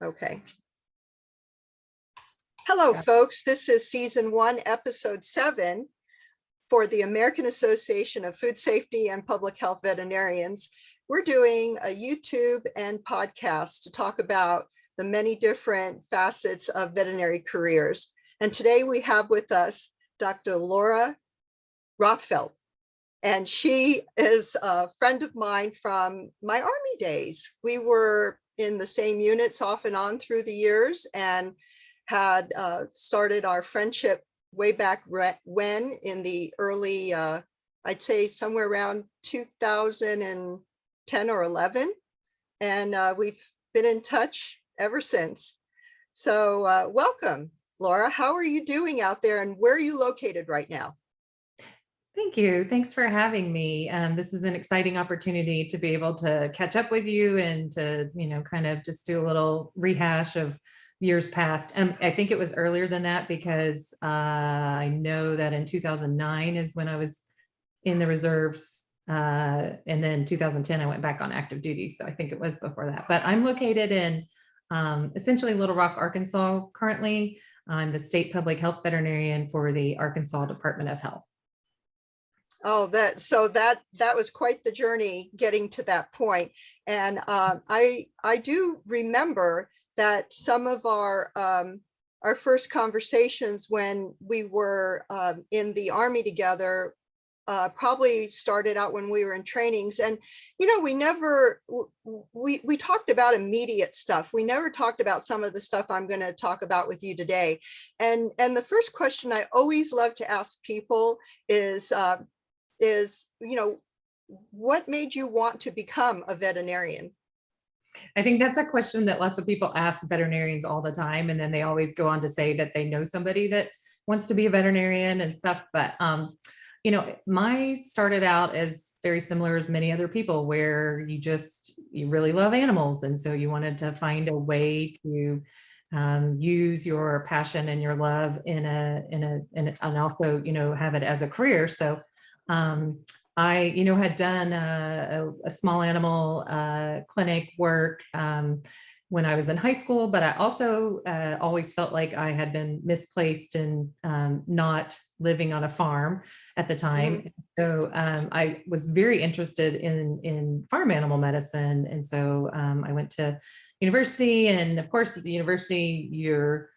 Okay. Hello, folks. This is season 1, episode 7 for the American Association of Food Safety and Public Health Veterinarians. We're doing a YouTube and podcast to talk about the many different facets of veterinary careers. And today we have with us Dr. Laura Rothfeldt. And she is a friend of mine from my Army days. We were in the same units off and on through the years, and had started our friendship way back when in the early, I'd say somewhere around 2010 or 11. And we've been in touch ever since. So welcome, Laura. How are you doing out there, and where are you located right now? Thank you. Thanks for having me. This is an exciting opportunity to be able to catch up with you and to, kind of just do a little rehash of years past. I think it was earlier than that because I know that in 2009 is when I was in the reserves. And then 2010, I went back on active duty. So I think it was before that. But I'm located in essentially Little Rock, Arkansas currently. I'm the state public health veterinarian for the Arkansas Department of Health. Oh, that was quite the journey getting to that point. And I do remember that some of our first conversations when we were in the Army together probably started out when we were in trainings. And we talked about immediate stuff. We never talked about some of the stuff I'm going to talk about with you today. And the first question I always love to ask people is what made you want to become a veterinarian? I think that's a question that lots of people ask veterinarians all the time. And then they always go on to say that they know somebody that wants to be a veterinarian and stuff. But, my started out as very similar as many other people, where you really love animals. And so you wanted to find a way to use your passion and your love and also, have it as a career. So I, had done a small animal clinic work when I was in high school, but I also always felt like I had been misplaced and not living on a farm at the time. Mm-hmm. So I was very interested in farm animal medicine. And so I went to university, and of course at the university, your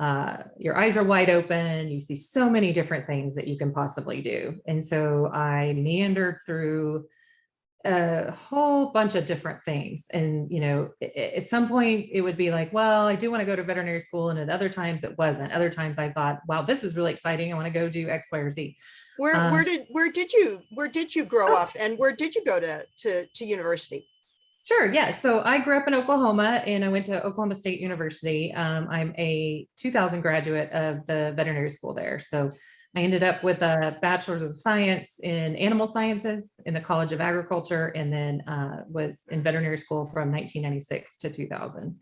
eyes are wide open. You see so many different things that you can possibly do. And so I meandered through a whole bunch of different things. And, at some point it would be like, well, I do want to go to veterinary school. And at other times it wasn't. Other times I thought, wow, this is really exciting. I want to go do X, Y, or Z. Where did you grow up, and where did you go to university? Sure. Yeah. So I grew up in Oklahoma, and I went to Oklahoma State University. I'm a 2000 graduate of the veterinary school there. So I ended up with a bachelor's of science in animal sciences in the College of Agriculture, and then was in veterinary school from 1996 to 2000.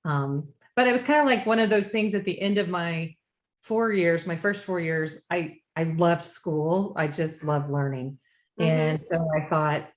But it was kind of like one of those things at the end of my 4 years, my first 4 years, I loved school. I just loved learning. Mm-hmm. And so I thought,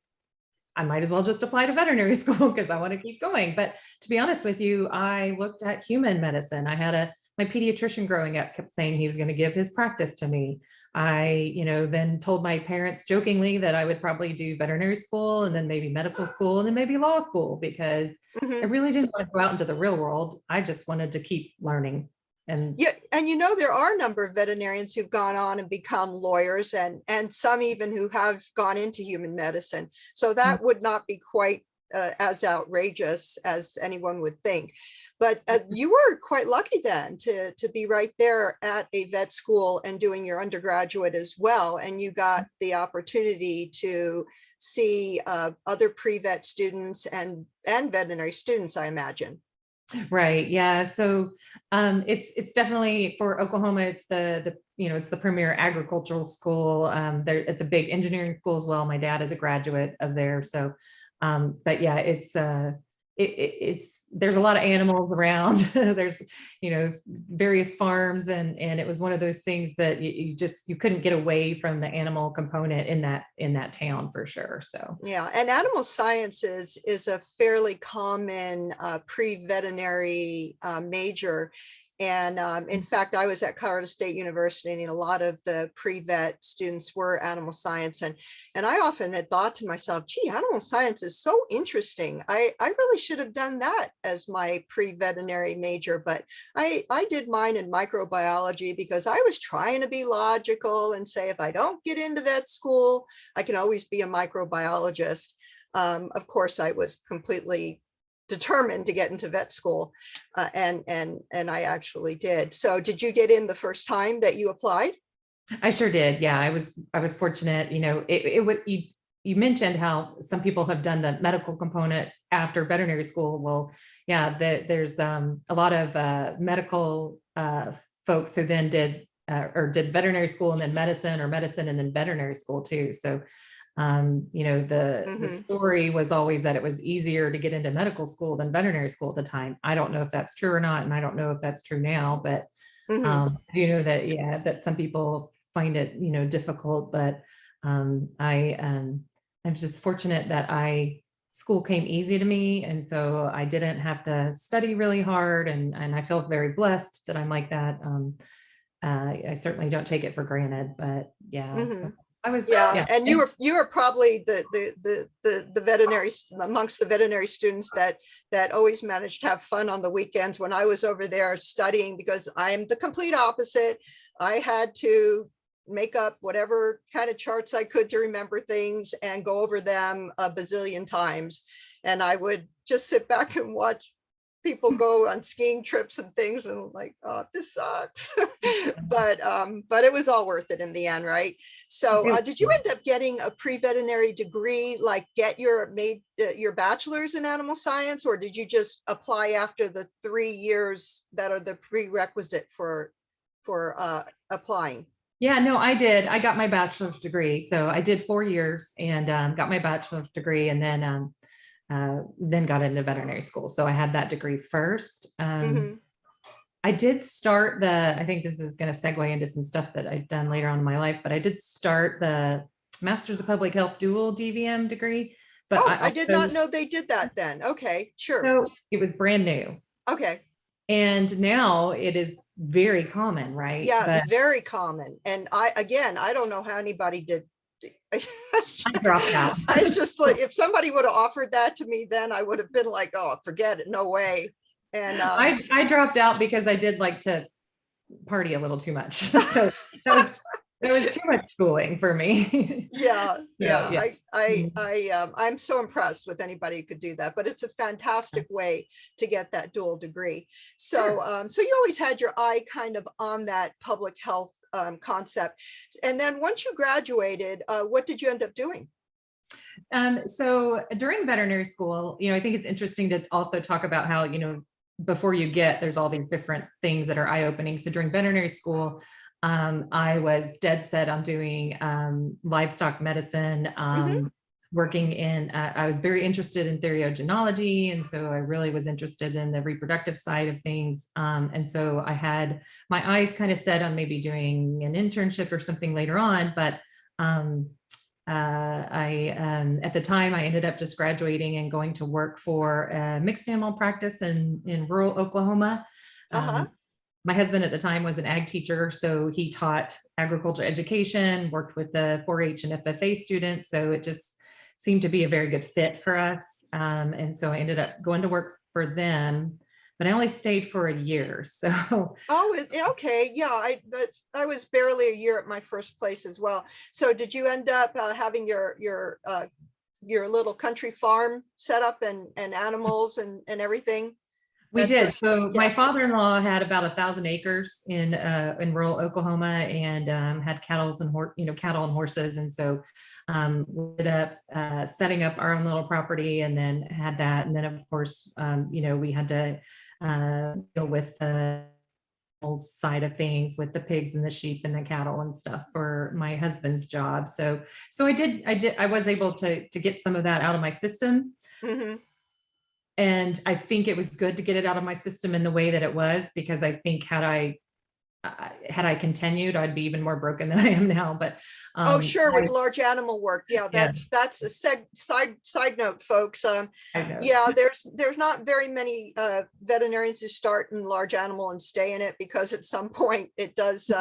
I might as well just apply to veterinary school because I want to keep going. But to be honest with you, I looked at human medicine. I had my pediatrician growing up kept saying he was going to give his practice to me. I, then told my parents jokingly that I would probably do veterinary school, and then maybe medical school, and then maybe law school, because I really didn't want to go out into the real world. I just wanted to keep learning. And yeah, and there are a number of veterinarians who've gone on and become lawyers, and some even who have gone into human medicine. So that would not be quite as outrageous as anyone would think. But you were quite lucky then to be right there at a vet school and doing your undergraduate as well. And you got the opportunity to see other pre-vet students and veterinary students, I imagine. Right. Yeah. So it's definitely, for Oklahoma, it's it's the premier agricultural school. It's a big engineering school as well. My dad is a graduate of there. So but yeah, there's a lot of animals around. There's, various farms, and it was one of those things that you couldn't get away from the animal component in that town for sure. So yeah, and animal sciences is a fairly common pre-veterinary major. And in fact, I was at Colorado State University, and a lot of the pre-vet students were animal science. And I often had thought to myself, gee, animal science is so interesting. I really should have done that as my pre-veterinary major, but I did mine in microbiology because I was trying to be logical and say, if I don't get into vet school, I can always be a microbiologist. Of course, I was completely determined to get into vet school, and I actually did. So did you get in the first time that you applied? I sure did. Yeah, I was fortunate. You mentioned how some people have done the medical component after veterinary school. Well, yeah, there's a lot of medical folks who then did veterinary school and then medicine, or medicine and then veterinary school too. So the story was always that it was easier to get into medical school than veterinary school at the time. I don't know if that's true or not, and I don't know if that's true now, but that some people find it difficult. But I'm just fortunate that school came easy to me, and so I didn't have to study really hard, and I feel very blessed that I'm like that. I certainly don't take it for granted, but yeah. So I was, and you were probably the veterinary, amongst the veterinary students that always managed to have fun on the weekends when I was over there studying, because I'm the complete opposite. I had to make up whatever kind of charts I could to remember things and go over them a bazillion times, and I would just sit back and watch people go on skiing trips and things, and like, oh, this sucks. but it was all worth it in the end, right? So did you end up getting a pre-veterinary degree, like get your bachelor's in animal science, or did you just apply after the 3 years that are the prerequisite for applying? Yeah, no, I did. I got my bachelor's degree. So I did 4 years and got my bachelor's degree, and then got into veterinary school. So I had that degree first. I did start I think this is going to segue into some stuff that I've done later on in my life, but I did start the Masters of Public Health dual DVM degree. But I did not know they did that then. Okay, sure. So it was brand new. Okay. And now it is very common, right? Yeah, it's very common. And I don't know how anybody did. I dropped out. I was just like, if somebody would have offered that to me, then I would have been like, oh, forget it, no way. And I dropped out because I did like to party a little too much. So that was too much schooling for me. Yeah. I'm so impressed with anybody who could do that, but it's a fantastic way to get that dual degree. So so you always had your eye kind of on that public health concept. And then once you graduated, what did you end up doing? So during veterinary school, I think it's interesting to also talk about how, before you there's all these different things that are eye-opening. So during veterinary school, I was dead set on doing livestock medicine, working in, I was very interested in theriogenology. And so I really was interested in the reproductive side of things. And so I had my eyes kind of set on maybe doing an internship or something later on. But at the time, I ended up just graduating and going to work for a mixed animal practice in rural Oklahoma. My husband at the time was an ag teacher, so he taught agriculture education, worked with the 4-H and FFA students. So it just seemed to be a very good fit for us. And so I ended up going to work for them, but I only stayed for a year. So okay, yeah, I was barely a year at my first place as well. So did you end up having your little country farm set up and animals and everything? We did. So my father-in-law had about 1,000 acres in rural Oklahoma, and had cattle and horses. And so we ended up setting up our own little property, and then had that. And then of course, we had to deal with the side of things with the pigs and the sheep and the cattle and stuff for my husband's job. So I was able to get some of that out of my system. And I think it was good to get it out of my system in the way that it was, because I think had I continued, I'd be even more broken than I am now. But Oh, sure, with large animal work. Yeah, yeah, that's a side note, folks. I know. Yeah, there's not very many veterinarians who start in large animal and stay in it, because at some point it does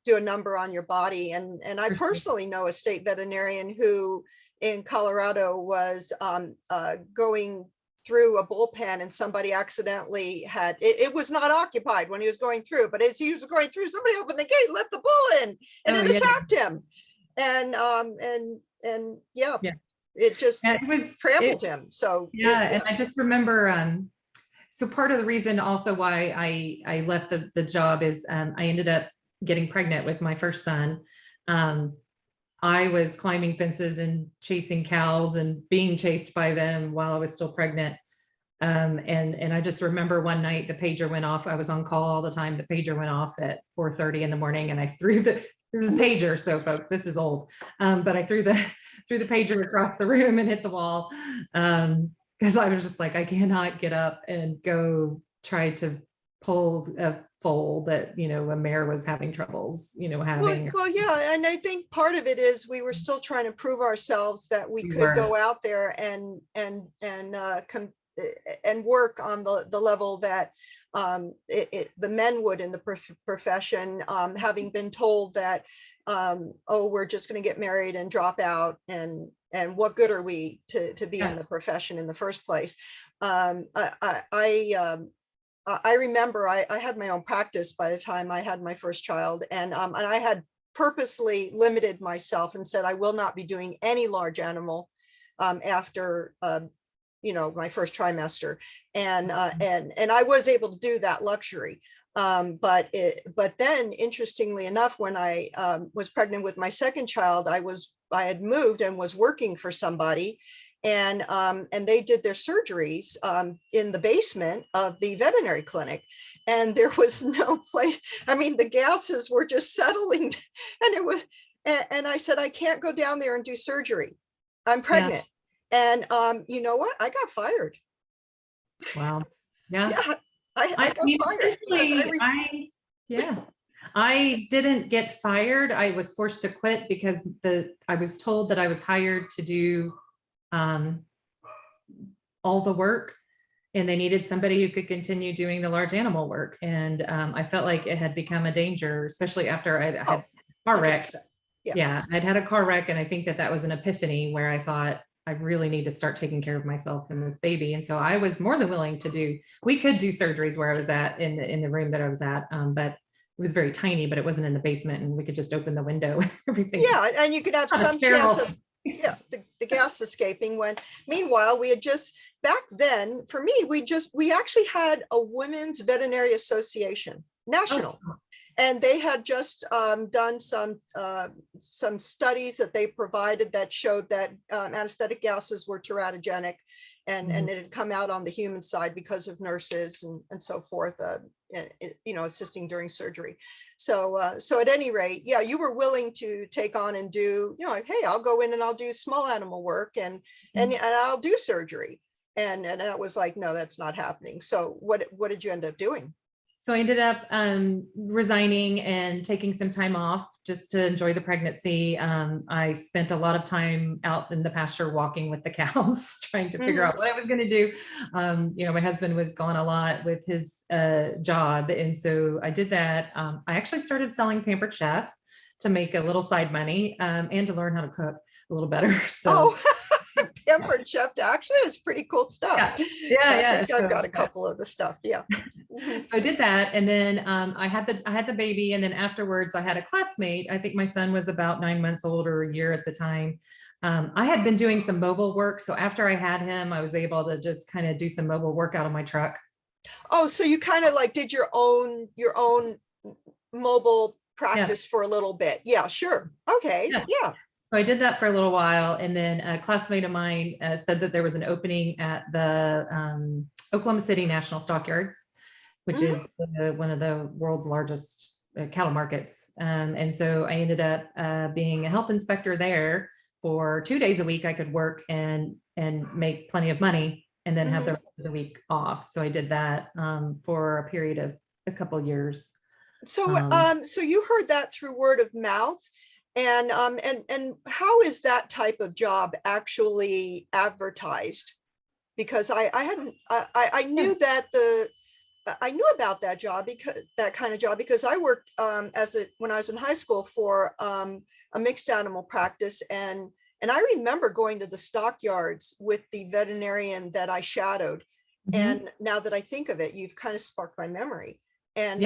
do a number on your body. And I For sure. personally know a state veterinarian who in Colorado was going through a bullpen, and somebody accidentally had it was not occupied when he was going through, but as he was going through, somebody opened the gate, let the bull in, and Oh, it yeah. attacked him. And yeah, Yeah. it just Yeah, it trampled him. So yeah, and I just remember, so part of the reason also why I left the job is I ended up getting pregnant with my first son. I was climbing fences and chasing cows and being chased by them while I was still pregnant. And I just remember one night the pager went off. I was on call all the time. The pager went off at 4:30 in the morning, and I threw this is a pager, so folks, this is old. But I threw the pager across the room and hit the wall, because I was just like, I cannot get up and go try to pull a foal that a mare was having troubles having. well, yeah, and I think part of it is we were still trying to prove ourselves that we could go out there and work on the level that the men would in the profession, having been told that oh, we're just going to get married and drop out, and what good are we to be in the profession in the first place. I remember I had my own practice by the time I had my first child, and I had purposely limited myself and said I will not be doing any large animal after my first trimester, and I was able to do that luxury. But then, interestingly enough, when I was pregnant with my second child, I had moved and was working for somebody, and they did their surgeries in the basement of the veterinary clinic, and there was no place. I mean, the gases were just settling, and I said, I can't go down there and do surgery. I'm pregnant. And you know what? I got fired. Wow. Yeah. Yeah, I got fired because I didn't get fired. I was forced to quit because I was told that I was hired to do all the work, and they needed somebody who could continue doing the large animal work. And I felt like it had become a danger, especially after I had a car wreck. Yeah, I'd had a car wreck, and I think that was an epiphany where I thought, I really need to start taking care of myself and this baby. And so I was more than willing to we could do surgeries where I was at in the room that I was at, but it was very tiny, but it wasn't in the basement, and we could just open the window and everything. Yeah, and you could have some chance of the gas escaping. When meanwhile we had just, back then, for me, we actually had a women's veterinary association, national. Oh. And they had just done some studies that they provided that showed that anesthetic gases were teratogenic, and it had come out on the human side because of nurses and so forth, assisting during surgery. So at any rate, yeah, you were willing to take on and do, hey, I'll go in and I'll do small animal work and I'll do surgery. And I was like, no, that's not happening. So what did you end up doing? So I ended up resigning and taking some time off just to enjoy the pregnancy. I spent a lot of time out in the pasture walking with the cows, trying to figure out what I was going to do. My husband was gone a lot with his job. And so I did that. I actually started selling Pampered Chef to make a little side money and to learn how to cook a little better. So. Pampered Chef actually is pretty cool stuff. Yeah. I think I've got a couple of the stuff. Yeah. So I did that, and then I had the baby, and then afterwards I had a classmate. I think my son was about 9 months old or a year at the time. I had been doing some mobile work, so after I had him, I was able to just kind of do some mobile work out of my truck. Oh, so you kind of like did your own mobile practice for a little bit. Yeah, sure. Okay. Yeah. So I did that for a little while, and then a classmate of mine said that there was an opening at the Oklahoma City National Stockyards, which is one of the world's largest cattle markets. And so I ended up being a health inspector there for 2 days a week. I could work and make plenty of money. and then have the rest of the week off. So I did that for a period of a couple of years. So you heard that through word of mouth, and how is that type of job actually advertised? Because I knew that I knew about that job, because that kind of job, because I worked when I was in high school for a mixed animal practice, and I remember going to the stockyards with the veterinarian that I shadowed. And now that I think of it, you've kind of sparked my memory. And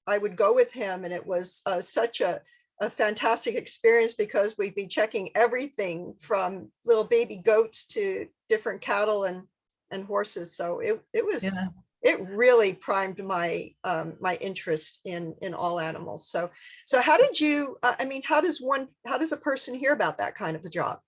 I would go with him, and it was such a fantastic experience, because we'd be checking everything from little baby goats to different cattle and horses. So it really primed my my interest in all animals. So how did you I mean, how does a person hear about that kind of a job?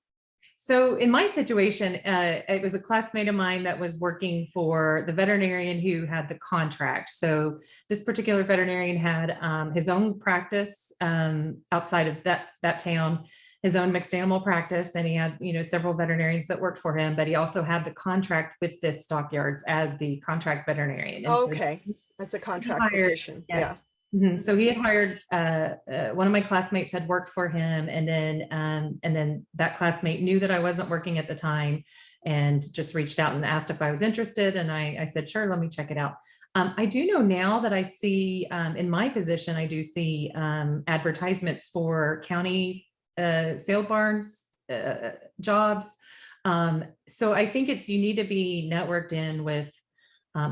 So in my situation, it was a classmate of mine that was working for the veterinarian who had the contract. So this particular veterinarian had his own practice outside of that town, his own mixed animal practice, and he had, you know, several veterinarians that worked for him, but he also had the contract with this stockyards as the contract veterinarian. And okay, that's a contract position. Yeah. So he had hired one of my classmates had worked for him, and then that classmate knew that I wasn't working at the time and just reached out and asked if I was interested, and I said sure, let me check it out. I do know now that I see in my position, I do see advertisements for county sale barns jobs. So I think you need to be networked in with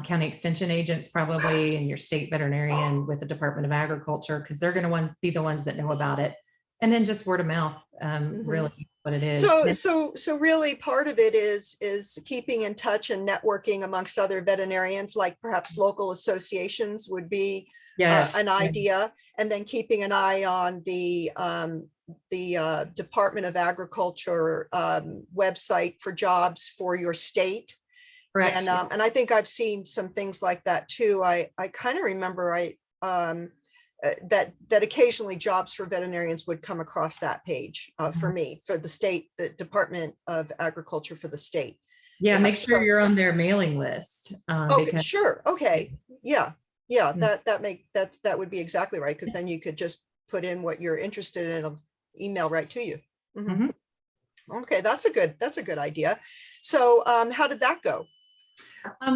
county extension agents probably, and your state veterinarian with the Department of Agriculture, because they're going to be the ones that know about it. And then just word of mouth, really what it is. So really part of it is keeping in touch and networking amongst other veterinarians, like perhaps local associations would be an idea, and then keeping an eye on the Department of Agriculture website for jobs for your state. Correct. And I think I've seen some things like that too. I kind of remember that occasionally jobs for veterinarians would come across that page for me, for the state, the Department of Agriculture for the state. Yeah, make sure you're on their mailing list. Okay, sure. Okay. Yeah. That would be exactly right, because then you could just put in what you're interested in, and it'll email right to you. Okay, that's a good idea. So how did that go?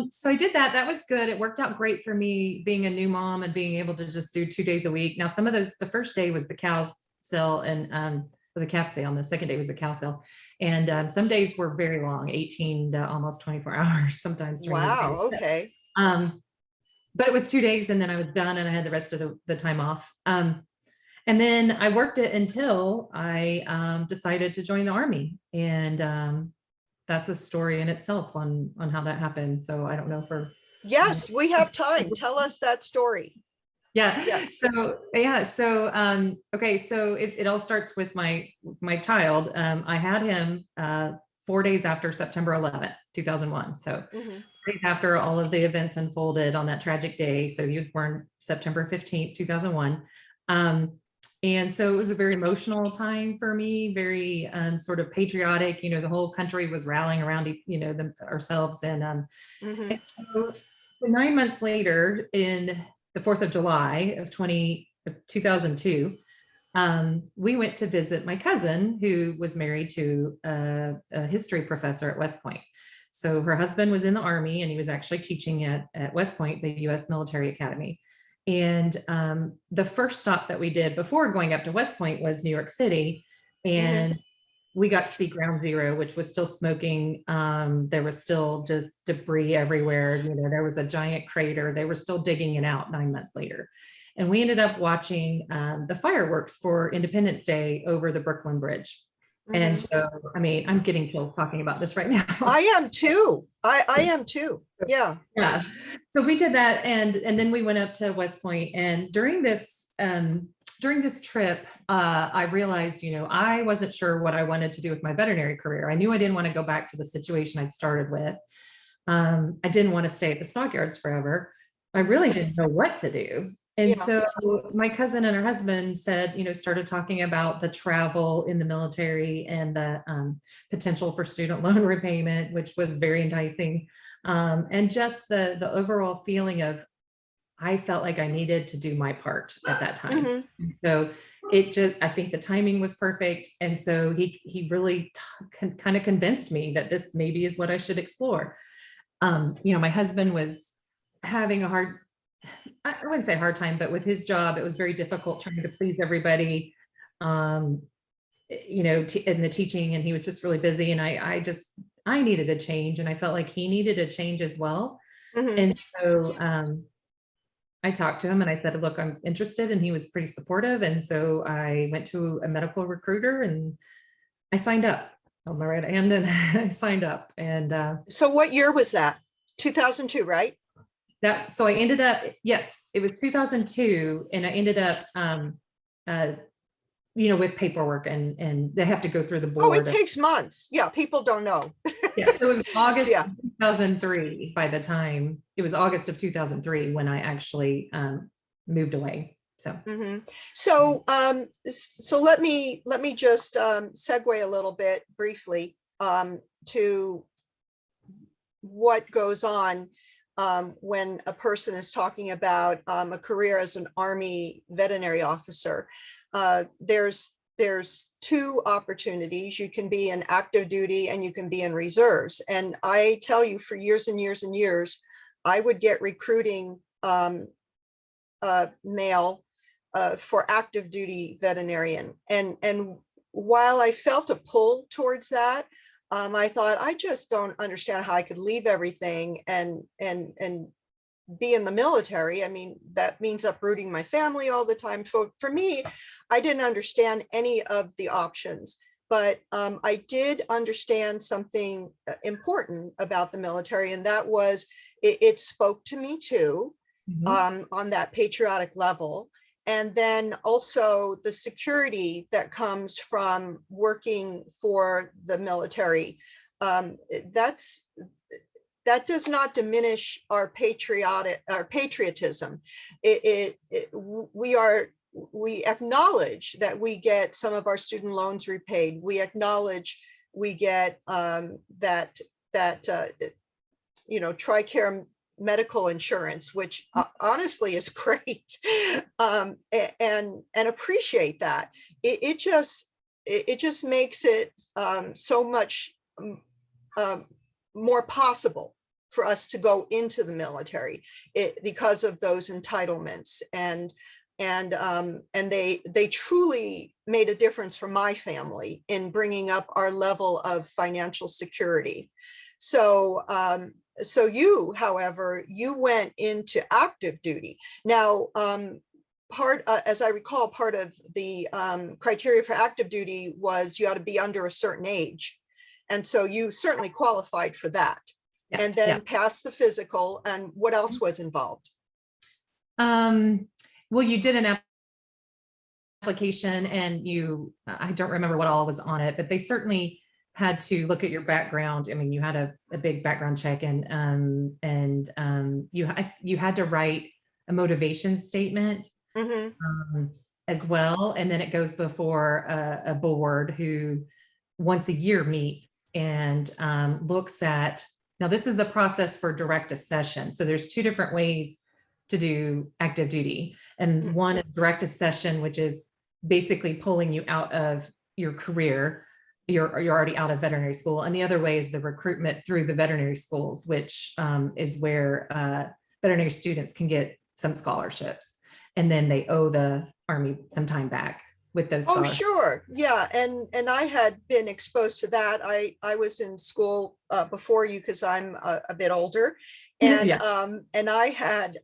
So I did that. That was good. It worked out great for me, being a new mom and being able to just do 2 days a week. Now, some of those, the first day was the cow sale and the calf sale, and the second day was the cow sale. And some days were very long, 18 to almost 24 hours sometimes. Wow. Okay. But it was 2 days, and then I was done, and I had the rest of the time off. And then I worked it until I decided to join the Army. And that's a story in itself on how that happened. So I don't know if yes, we have time. Tell us that story. Yeah. Yes. So okay. So it all starts with my child. I had him 4 days after September 11th, 2001. So 4 days after all of the events unfolded on that tragic day. So he was born September 15th, 2001. And so it was a very emotional time for me, very sort of patriotic. You know, the whole country was rallying around, ourselves. And so 9 months later, in the 4th of July of 2002, we went to visit my cousin, who was married to a history professor at West Point. So her husband was in the Army, and he was actually teaching at West Point, the U.S. Military Academy. And the first stop that we did before going up to West Point was New York City. And we got to see Ground Zero, which was still smoking. There was still just debris everywhere. You know, there was a giant crater. They were still digging it out 9 months later. And we ended up watching the fireworks for Independence Day over the Brooklyn Bridge. And so, I mean, I'm getting chills talking about this right now. I am too. I am too. Yeah. Yeah. So we did that. And then we went up to West Point. And during this trip, I realized, I wasn't sure what I wanted to do with my veterinary career. I knew I didn't want to go back to the situation I'd started with. I didn't want to stay at the stockyards forever. I really didn't know what to do. And Yeah. so my cousin and her husband said, started talking about the travel in the military and the potential for student loan repayment, which was very enticing. And just the overall feeling of, I felt like I needed to do my part at that time. Mhm. So I think the timing was perfect. And so he really kind of convinced me that this maybe is what I should explore. My husband was having a hard, I wouldn't say hard time, but with his job, it was very difficult trying to please everybody, in the teaching, and he was just really busy. And I needed a change, and I felt like he needed a change as well. Mhm. And so I talked to him and I said, look, I'm interested. And he was pretty supportive. And so I went to a medical recruiter and I signed up on my right hand, and I signed up. And So what year was that? 2002, right? so I ended up, yes, it was 2002. And I ended up, with paperwork, and they have to go through the Oh, it board. takes months. Yeah, people don't know. Yeah, so it was August Yeah. of 2003. By the time it was August of 2003 when I actually moved away. So. Mhm. So, so let me just segue a little bit briefly to what goes on when a person is talking about a career as an Army veterinary officer. There's two opportunities. You can be in active duty and you can be in reserves. And I tell you, for years and years and years, I would get recruiting mail for active duty veterinarian. And while I felt a pull towards that, I thought, I just don't understand how I could leave everything and be in the military. I mean, that means uprooting my family all the time. So for me, I didn't understand any of the options, but I did understand something important about the military, and that was it spoke to me too, on that patriotic level. And then also the security that comes from working for the military. That does not diminish our patriotism. We acknowledge that we get some of our student loans repaid. We acknowledge we get TRICARE medical insurance, which honestly is great, and appreciate that. It just makes it so much more possible for us to go into the military because of those entitlements, and they truly made a difference for my family in bringing up our level of financial security. So so you, however, you went into active duty. Now, as I recall, part of the criteria for active duty was you ought to be under a certain age. And so you certainly qualified for that. Yeah, and then passed the physical. And what else was involved? Well, you did an application, and I don't remember what all was on it, but they certainly had to look at your background. I mean, you had a big background check, and you had to write a motivation statement as well. And then it goes before a board who once a year meets and looks at, now this is the process for direct accession. So there's two different ways to do active duty. And one is direct accession, which is basically pulling you out of your career. You're already out of veterinary school. And the other way is the recruitment through the veterinary schools, which is where veterinary students can get some scholarships. And then they owe the Army some time back with those scholarships. Oh, sure. Yeah. And I had been exposed to that. I was in school before you, because I'm a bit older. And and I had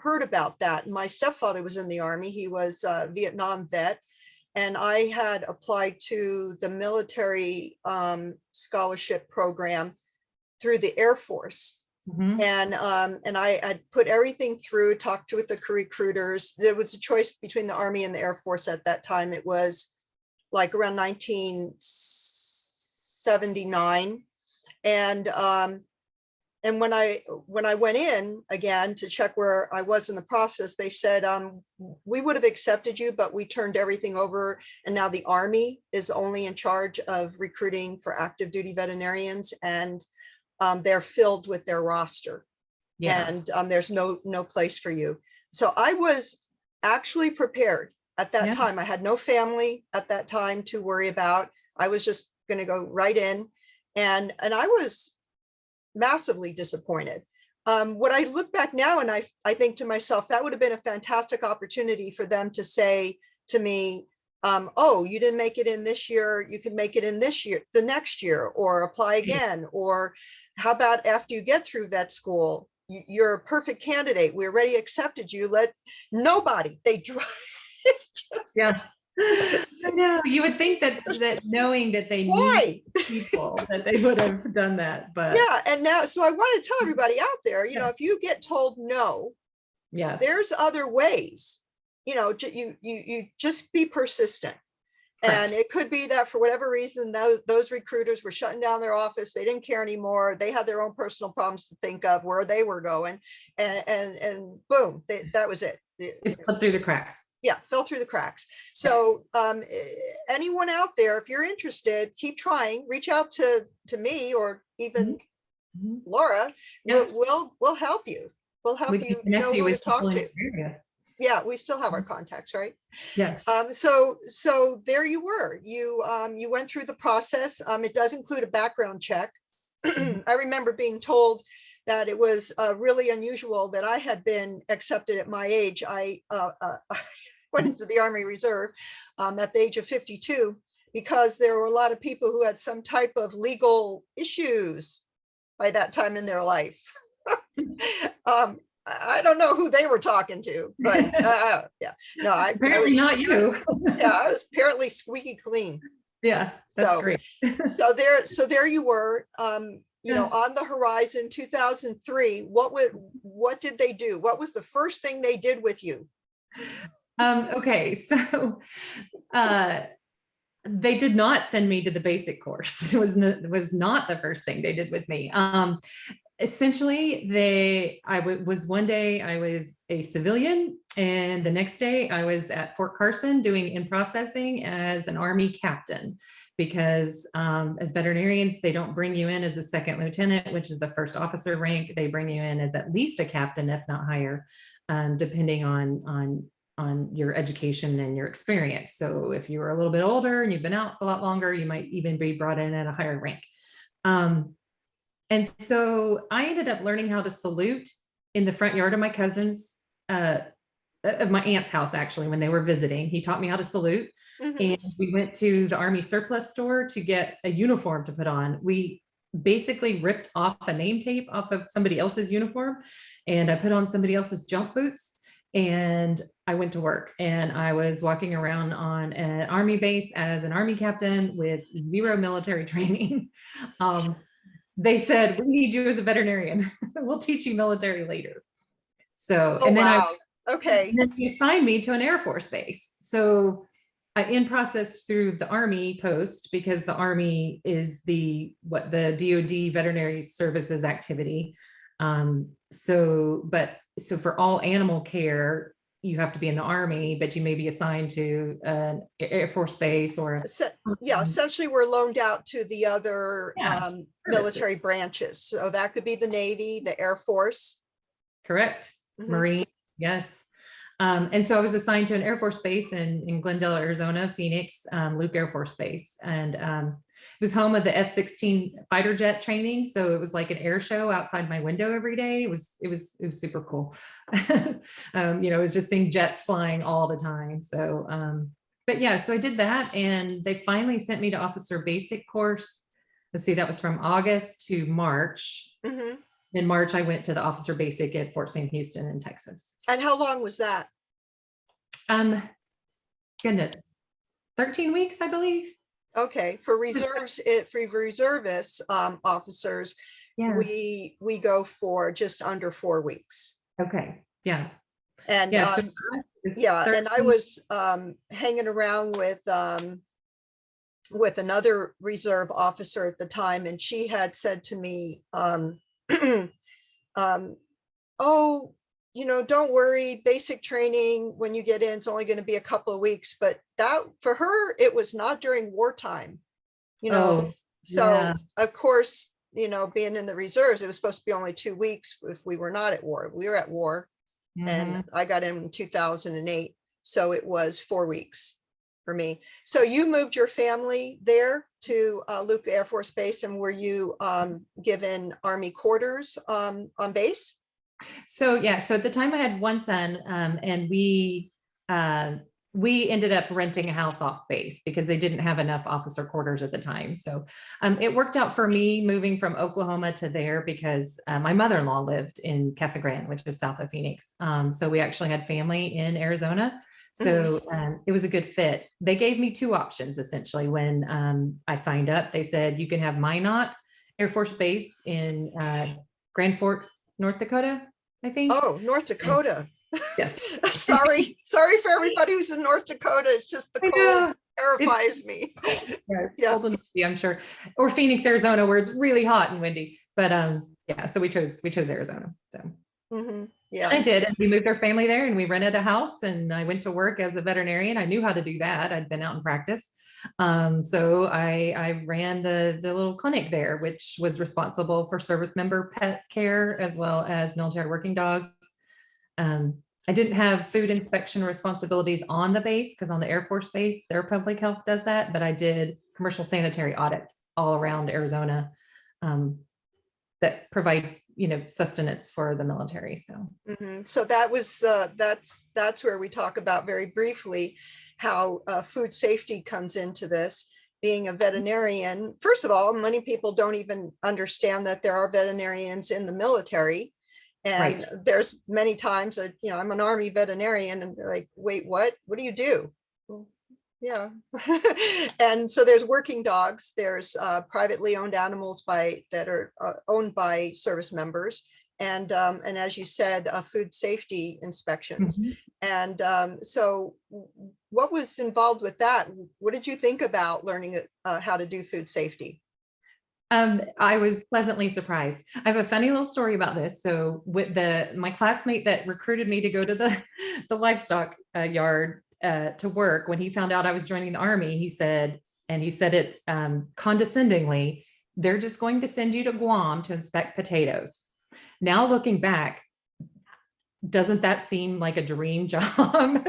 heard about that. My stepfather was in the Army. He was a Vietnam vet. And I had applied to the military scholarship program through the Air Force. And I had put everything through, talked with the recruiters. There was a choice between the Army and the Air Force at that time. It was like around 1979. And and when I went in again to check where I was in the process, they said, we would have accepted you, but we turned everything over. And now the Army is only in charge of recruiting for active duty veterinarians, and they're filled with their roster. Yeah. And there's no place for you. So I was actually prepared at that Yeah. time. I had no family at that time to worry about. I was just going to go right in. And I was massively disappointed. When I look back now, and I think to myself, that would have been a fantastic opportunity for them to say to me, oh, you didn't make it in this year, you can make it in this year, the next year, or apply again. Or how about after you get through vet school, you're a perfect candidate, we already accepted you. Let nobody, they Yeah. I know. You would think that knowing that they why? need people, that they would have done that, but Yeah, and now, so I want to tell everybody out there, if you get told no, yes, there's other ways. You just be persistent. correct. And it could be that for whatever reason, those recruiters were shutting down their office. They didn't care anymore. They had their own personal problems to think of where they were going. And boom, that was it. It slipped through the cracks. Yeah, fell through the cracks. So anyone out there, if you're interested, keep trying, reach out to me, or even Mhm. Laura. Yeah. We'll help you. We'll help We can you connect know you who to with talk people in to. your area. Yeah, we still have our contacts, right? Yeah. So there you were. You went through the process. It does include a background check. I remember being told that it was really unusual that I had been accepted at my age. I went into the Army Reserve at the age of 52 because there were a lot of people who had some type of legal issues by that time in their life. I don't know who they were talking to, but yeah, no, Apparently I was not you. yeah, I was apparently squeaky clean. Yeah, that's So, great. so there you were, Yeah. on the horizon. 2003. What did they do? What was the first thing they did with you? Okay, so they did not send me to the basic course. It was not the first thing they did with me. Essentially, was one day I was a civilian, and the next day I was at Fort Carson doing in processing as an Army captain, because as veterinarians, they don't bring you in as a second lieutenant, which is the first officer rank. They bring you in as at least a captain, if not higher, depending on your education and your experience. So if you were a little bit older and you've been out a lot longer, you might even be brought in at a higher rank. And so I ended up learning how to salute in the front yard of my cousin's, of my aunt's house, actually, when they were visiting. He taught me how to salute. And we went to the Army surplus store to get a uniform to put on. We basically ripped off a name tape off of somebody else's uniform, and I put on somebody else's jump boots, and I went to work. And I was walking around on an Army base as an Army captain with zero military training. They said, we need you as a veterinarian. We'll teach you military later. So, Oh, and then wow. Okay. and then they assigned me to an Air Force base. So I in process through the Army post, because the Army is the DoD Veterinary Services activity. So for all animal care, you have to be in the Army, but you may be assigned to an Air Force base or yeah, essentially we're loaned out to the other military branches. So that could be the Navy, the Air Force. Correct. Marine. Yes. And so I was assigned to an Air Force base in Glendale, Arizona, Phoenix, Luke Air Force Base. And it was home of the F-16 fighter jet training. So it was like an air show outside my window every day. It was super cool. It was just seeing jets flying all the time. So, but yeah, so I did that, and they finally sent me to officer basic course. Let's see, that was from August to March. In March, I went to the officer basic at Fort Sam Houston in Texas. And how long was that? Goodness, 13 weeks, I believe. Okay, for reserves, for reservists officers, Yeah. we go for just under 4 weeks. Okay, yeah. And yeah, so and I was hanging around with another reserve officer at the time, and she had said to me, Oh, don't worry, basic training when you get in, it's only going to be a couple of weeks. But that, for her, it was not during wartime, you know. Oh, So yeah. of course, being in the reserves, it was supposed to be only 2 weeks if we were not at war. We were at war, and Mhm. I got in 2008. So it was 4 weeks for me. So you moved your family there to Luke Air Force Base, and were you given Army quarters on base? So yeah, so at the time I had one son, and we ended up renting a house off base because they didn't have enough officer quarters at the time. So it worked out for me moving from Oklahoma to there because my mother-in-law lived in Casa Grande, which is south of Phoenix. So we actually had family in Arizona. So it was a good fit. They gave me two options essentially when I signed up. They said you can have Minot Air Force Base in Grand Forks, North Dakota, I think. Oh, North And Dakota. yes, Sorry for everybody who's in North Dakota. It's just the I cold know. It's terrifies me. yeah, it's Yeah. cold and windy, I'm sure. Or Phoenix, Arizona, where it's really hot and windy. But yeah, so we chose Arizona. So Yeah. I did, and we moved our family there, and we rented a house, and I went to work as a veterinarian. I knew how to do that. I'd been out in practice. So I ran the little clinic there, which was responsible for service member pet care as well as military working dogs. Um, I didn't have food inspection responsibilities on the base because on the Air Force Base, their public health does that, but I did commercial sanitary audits all around Arizona um, that provide, sustenance for the military. So So that was that's where we talk about very briefly how food safety comes into this. Being a veterinarian, first of all, many people don't even understand that there are veterinarians in the military. And right. there's many times that, I'm an Army veterinarian, and they're like, wait, what? What do you do? Well, yeah. And so there's working dogs, there's privately owned animals that are owned by service members. And as you said, food safety inspections. Mhm. And so what was involved with that? What did you think about learning how to do food safety? I was pleasantly surprised. I have a funny little story about this. So with my classmate that recruited me to go to the livestock yard to work, when he found out I was joining the Army, he said it condescendingly, they're just going to send you to Guam to inspect potatoes. Now looking back, doesn't that seem like a dream job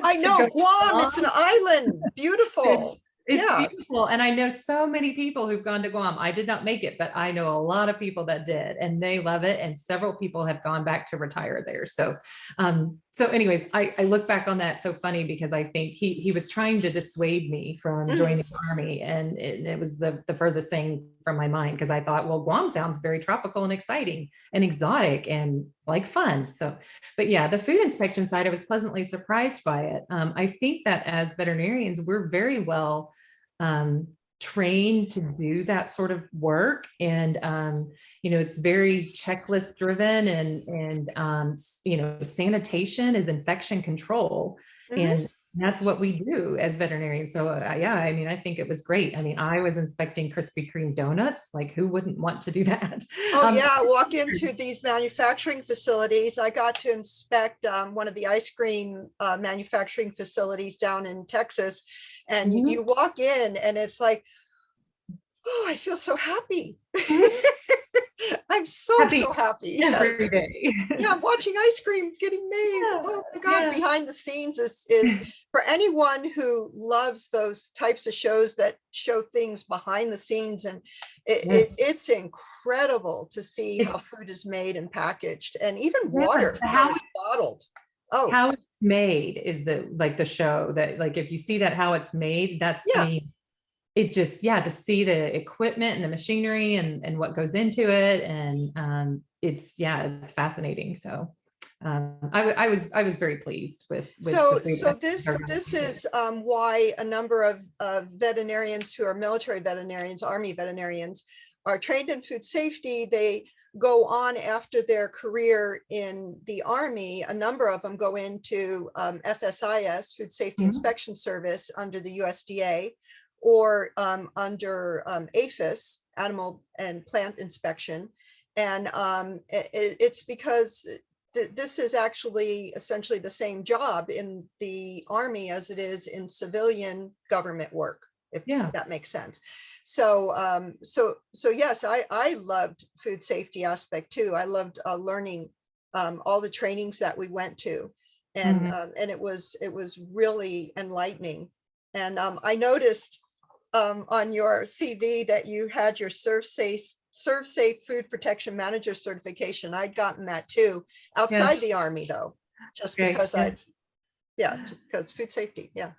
I to know, go to Guam, Guam? it's an island, beautiful. It's Yeah. beautiful. And I know so many people who've gone to Guam. I did not make it, but I know a lot of people that did, and they love it. And several people have gone back to retire there. So anyways, I look back on that so funny because I think he was trying to dissuade me from joining the Army. And it was the furthest thing from my mind because I thought, well, Guam sounds very tropical and exciting and exotic and like fun. So, but yeah, the food inspection side, I was pleasantly surprised by it. I think that as veterinarians, we're very well trained to do that sort of work. And, it's very checklist driven and sanitation is infection control. Mhm. And that's what we do as veterinarians. So yeah, I mean, I think it was great. I mean, I was inspecting Krispy Kreme donuts. Like who wouldn't want to do that? Oh yeah, walk into these manufacturing facilities. I got to inspect one of the ice cream manufacturing facilities down in Texas, and Mhm. you walk in and it's like, oh, I feel so happy. I'm so Happy happy. Yeah. every day. Yeah, I'm watching ice cream getting made. Yeah, Oh my God, yeah. behind the scenes is for anyone who loves those types of shows that show things behind the scenes. And Yes. it's incredible to see how It's food is made and packaged, and even yeah, water, how it's bottled. Oh, how it's made is the show that like if you see that how it's made, that's I yeah. mean it just yeah to see the equipment and the machinery and what goes into it and it's fascinating. So I was very pleased with the food. So this is why a number of veterinarians who are military veterinarians, Army veterinarians, are trained in food safety. They go on after their career in the Army. A number of them go into FSIS, Food Safety Mhm. Inspection Service, under the USDA, or under APHIS, Animal and Plant Inspection. And it's because this is actually essentially the same job in the Army as it is in civilian government work, if Yeah. that makes sense. So so yes, I loved food safety aspect too. I loved learning all the trainings that we went to, Mhm. and it was really enlightening. And I noticed on your CV that you had your Serve Safe Food Protection Manager certification. I'd gotten that too, Yeah. outside the Army though, just Okay. because Yeah. just because food safety. Yeah.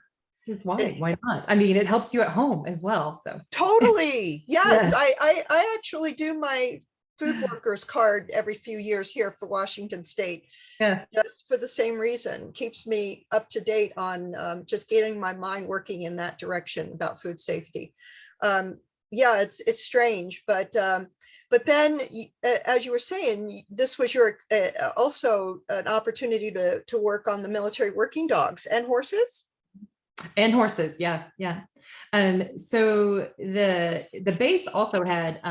Because It, why not? I mean, it helps you at home as well. So Totally. Yes. yeah. I actually do my food workers card every few years here for Washington State, Yeah. just for the same reason. Keeps me up to date on just getting my mind working in that direction about food safety. Yeah, it's strange, but then as you were saying, this was your also an opportunity to work on the military working dogs and horses. And horses. Yeah. Yeah. So the base also had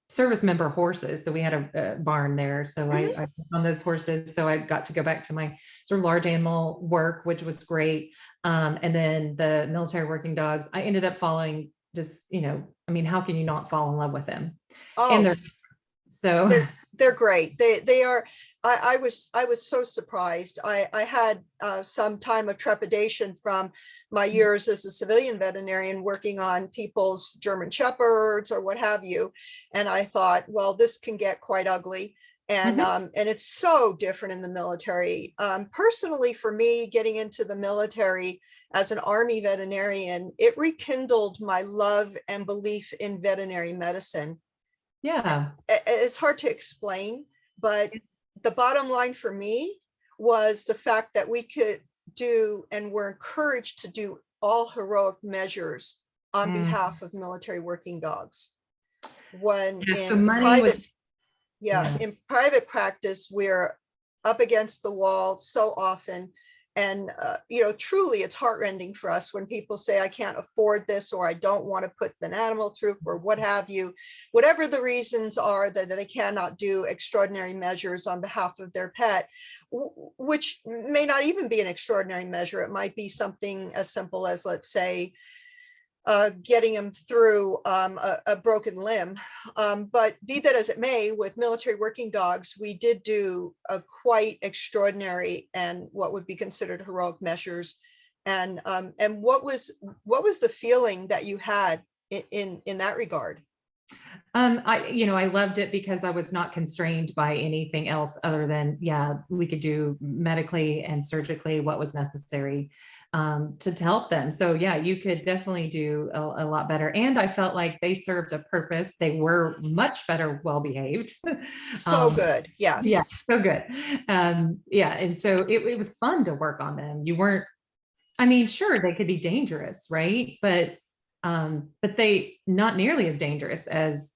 service member horses. So we had a barn there. So Mhm. I worked on those horses. So I got to go back to my sort of large animal work, which was great. And then the military working dogs, I ended up following just, I mean, how can you not fall in love with them? And Oh, they're so they're great. They are. I was so surprised. I had some time of trepidation from my years as a civilian veterinarian working on people's German shepherds or what have you, and I thought, well, this can get quite ugly. Mhm. And it's so different in the military. Personally, for me, getting into the military as an Army veterinarian, it rekindled my love and belief in veterinary medicine. Yeah. It's hard to explain, but the bottom line for me was the fact that we could do and were encouraged to do all heroic measures on Mm. behalf of military working dogs. When Yeah. So in money was, private, yeah, yeah. in private practice, we're up against the wall so often. And, truly it's heartrending for us when people say, I can't afford this, or I don't want to put an animal through, or what have you, whatever the reasons are that they cannot do extraordinary measures on behalf of their pet, which may not even be an extraordinary measure. It might be something as simple as, let's say, getting them through a broken limb. But be that as it may, with military working dogs, we did do a quite extraordinary and what would be considered heroic measures. And what was the feeling that you had in that regard? I loved it because I was not constrained by anything else other than, yeah, we could do medically and surgically what was necessary to help them. So yeah, you could definitely do a lot better. And I felt like they served a purpose. They were much better well behaved. So um, good. yeah, Yes. so good. Yeah, and so it was fun to work on them. You weren't, I mean, sure, they could be dangerous, right? But they not nearly as dangerous as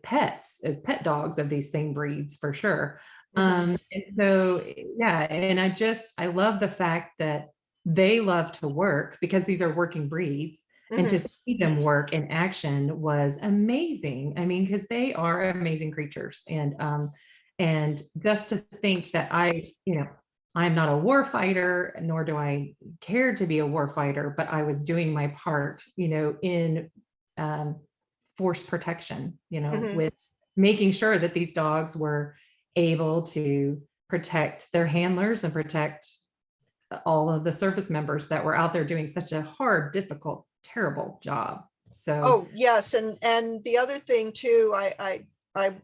pets, as pet dogs of these same breeds for sure. Mhm. And so yeah, and I love the fact that they love to work because these are working breeds. And to Mhm. see them work in action was amazing. I mean, because they are amazing creatures. And just to think that I'm not a war fighter, nor do I care to be a war fighter, but I was doing my part, in um, force protection, Mhm. with making sure that these dogs were able to protect their handlers and protect all of the service members that were out there doing such a hard, difficult, terrible job. So, Oh, yes. And the other thing too, I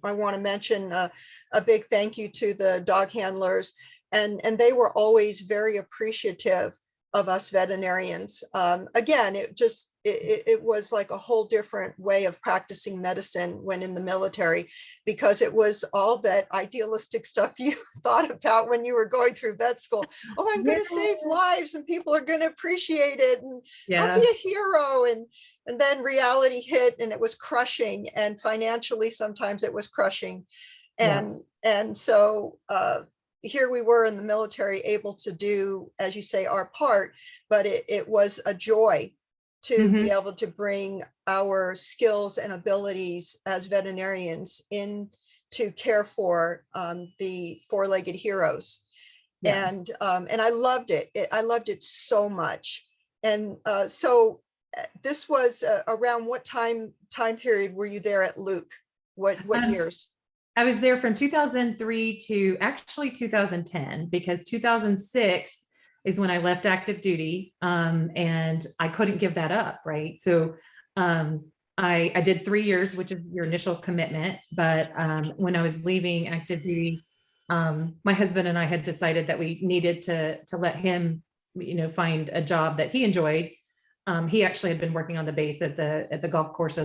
want to mention a big thank you to the dog handlers, and they were always very appreciative of us veterinarians. Again, it was like a whole different way of practicing medicine when in the military, because it was all that idealistic stuff you thought about when you were going through vet school. Oh, I'm going yeah, to save lives and people are going to appreciate it, and I'll be yeah, a hero. And then reality hit and it was crushing, and financially sometimes it was crushing. yeah. And so here we were in the military able to do, as you say, our part, but it was a joy to Mhm. be able to bring our skills and abilities as veterinarians in to care for the four-legged heroes. Yeah. And I loved it. I loved it so much. And so this was around what time period were you there at Luke? What Um, years? I was there from 2003 to actually 2010, because 2006 is when I left active duty, and I couldn't give that up, right? So I did 3 years, which is your initial commitment. But when I was leaving active duty, my husband and I had decided that we needed to let him, find a job that he enjoyed. He actually had been working on the base at the golf course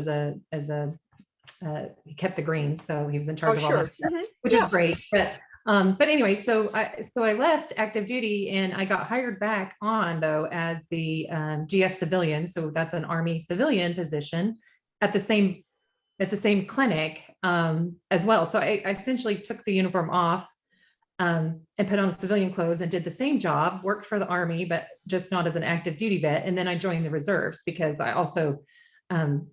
he kept the greens, so he was in Oh, charge of all that sure. stuff, Mhm. which is Yeah. great. But anyway, so I left active duty and I got hired back on, though, as the GS civilian. So that's an Army civilian position at the same clinic as well. So I essentially took the uniform off and put on civilian clothes and did the same job, worked for the Army, but just not as an active duty vet. And then I joined the reserves because I also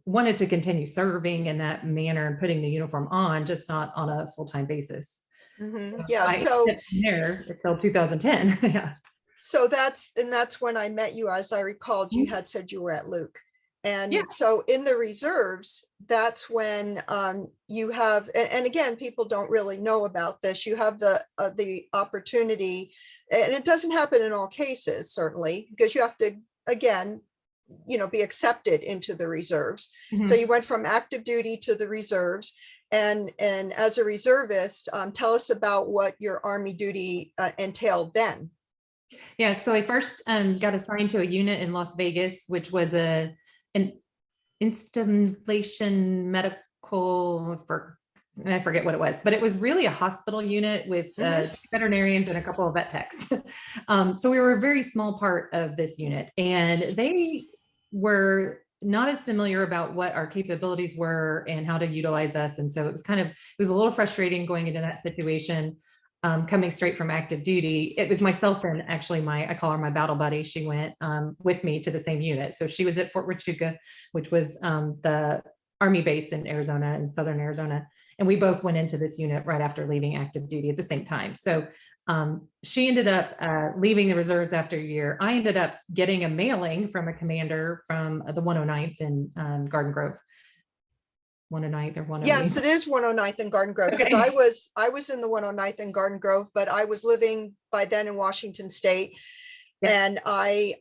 wanted to continue serving in that manner and putting the uniform on, just not on a full-time basis. So Yeah. I ended up there until 2010. Yeah. So that's when I met you. As I recalled, you Mhm. had said you were at Luke. Yeah. And so in the reserves, that's when you have, and again, people don't really know about this. You have the opportunity, and it doesn't happen in all cases, certainly, because you have to, again, be accepted into the reserves. So Mhm. you went from active duty to the reserves. And as a reservist, tell us about what your Army duty entailed then. Yeah. So I first got assigned to a unit in Las Vegas, which was an installation medical I forget what it was, but it was really a hospital unit with veterinarians and a couple of vet techs. So we were a very small part of this unit, and they were not as familiar about what our capabilities were and how to utilize us. And so it was a little frustrating going into that situation. Coming straight from active duty, it was myself and actually I call her my battle buddy. She went with me to the same unit. So she was at Fort Huachuca, which was the Army base in Arizona, in Southern Arizona. And we both went into this unit right after leaving active duty at the same time. So she ended up leaving the reserves after a year. I ended up getting a mailing from a commander from the 109th in Garden Grove. 109th or Yes, 108th. it is 109th and Garden Grove, because Okay. I was in the 109th and Garden Grove, but I was living by then in Washington State. Yeah. And I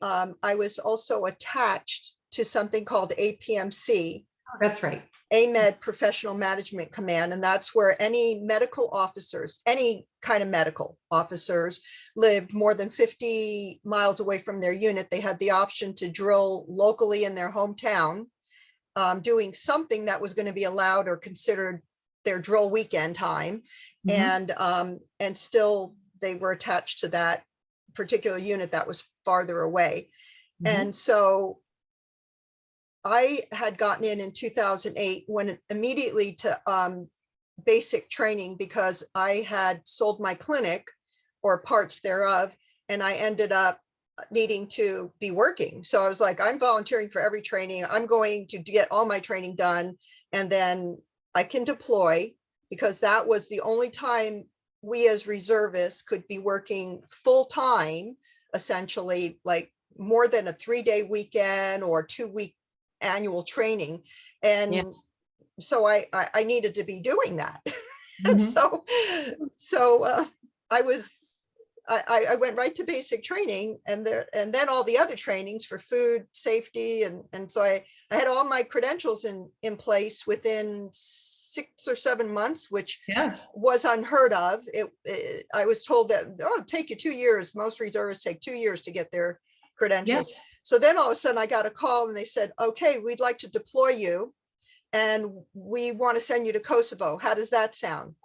was also attached to something called APMC, Oh, that's right. AMED Professional Management Command. And that's where any medical officers, any kind of medical officers, lived more than 50 miles away from their unit. They had the option to drill locally in their hometown, doing something that was going to be allowed or considered their drill weekend time. Mhm. And still they were attached to that particular unit that was farther away. Mhm. And so I had gotten in 2008, went immediately to basic training, because I had sold my clinic or parts thereof, and I ended up needing to be working. So I was like, I'm volunteering for every training. I'm going to get all my training done, and then I can deploy, because that was the only time we as reservists could be working full time, essentially, like more than a 3-day weekend or 2-week annual training. Yeah. And so I needed to be doing that. And Mhm. so I was, I went right to basic training, and then all the other trainings for food safety. And so I had all my credentials in place within 6 or 7 months, which Yeah. was unheard of. I was told that, oh, it'll take you 2 years. Most reservists take 2 years to get their Yeah. credentials. So then all of a sudden I got a call and they said, okay, we'd like to deploy you, and we want to send you to Kosovo. How does that sound?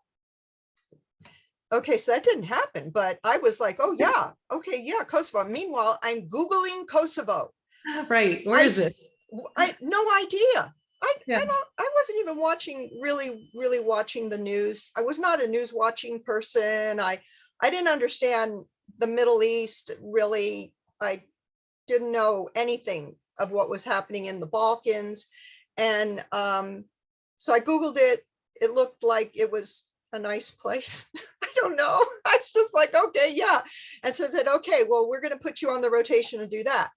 Okay, so that didn't happen, but I was like, oh yeah, okay, yeah, Kosovo. Meanwhile, I'm Googling Kosovo. Right. Where I, is it? I no idea. Yeah. I wasn't even really watching the news. I was not a news watching person. I didn't understand the Middle East really. I didn't know anything of what was happening in the Balkans. And so I Googled it. It looked like it was a nice place. I don't know. I was just like, okay, yeah. And so I said, okay, well, we're going to put you on the rotation and do that.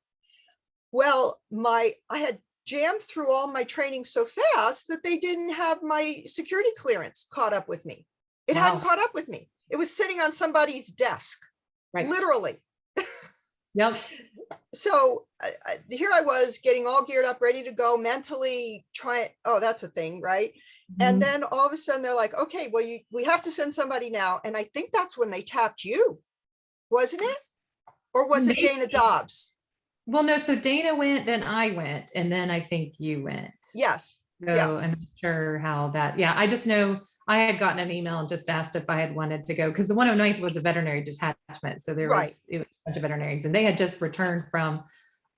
Well, I had jammed through all my training so fast that they didn't have my security clearance caught up with me. It hadn't caught up with me. It was sitting on somebody's desk, literally. Yep. So here I was getting all geared up, ready to go, mentally trying. Oh, that's a thing, right? And then all of a sudden they're like, okay, well, we have to send somebody now. And I think that's when they tapped you, wasn't it? Or was it Dana Dobbs? Well, no, so Dana went, then I went, and then I think you went. Yes. So Yeah. I'm not sure how that, yeah, I just know I had gotten an email and just asked if I had wanted to go, because the 109th was a veterinary detachment. So it was a bunch of veterinarians, and they had just returned from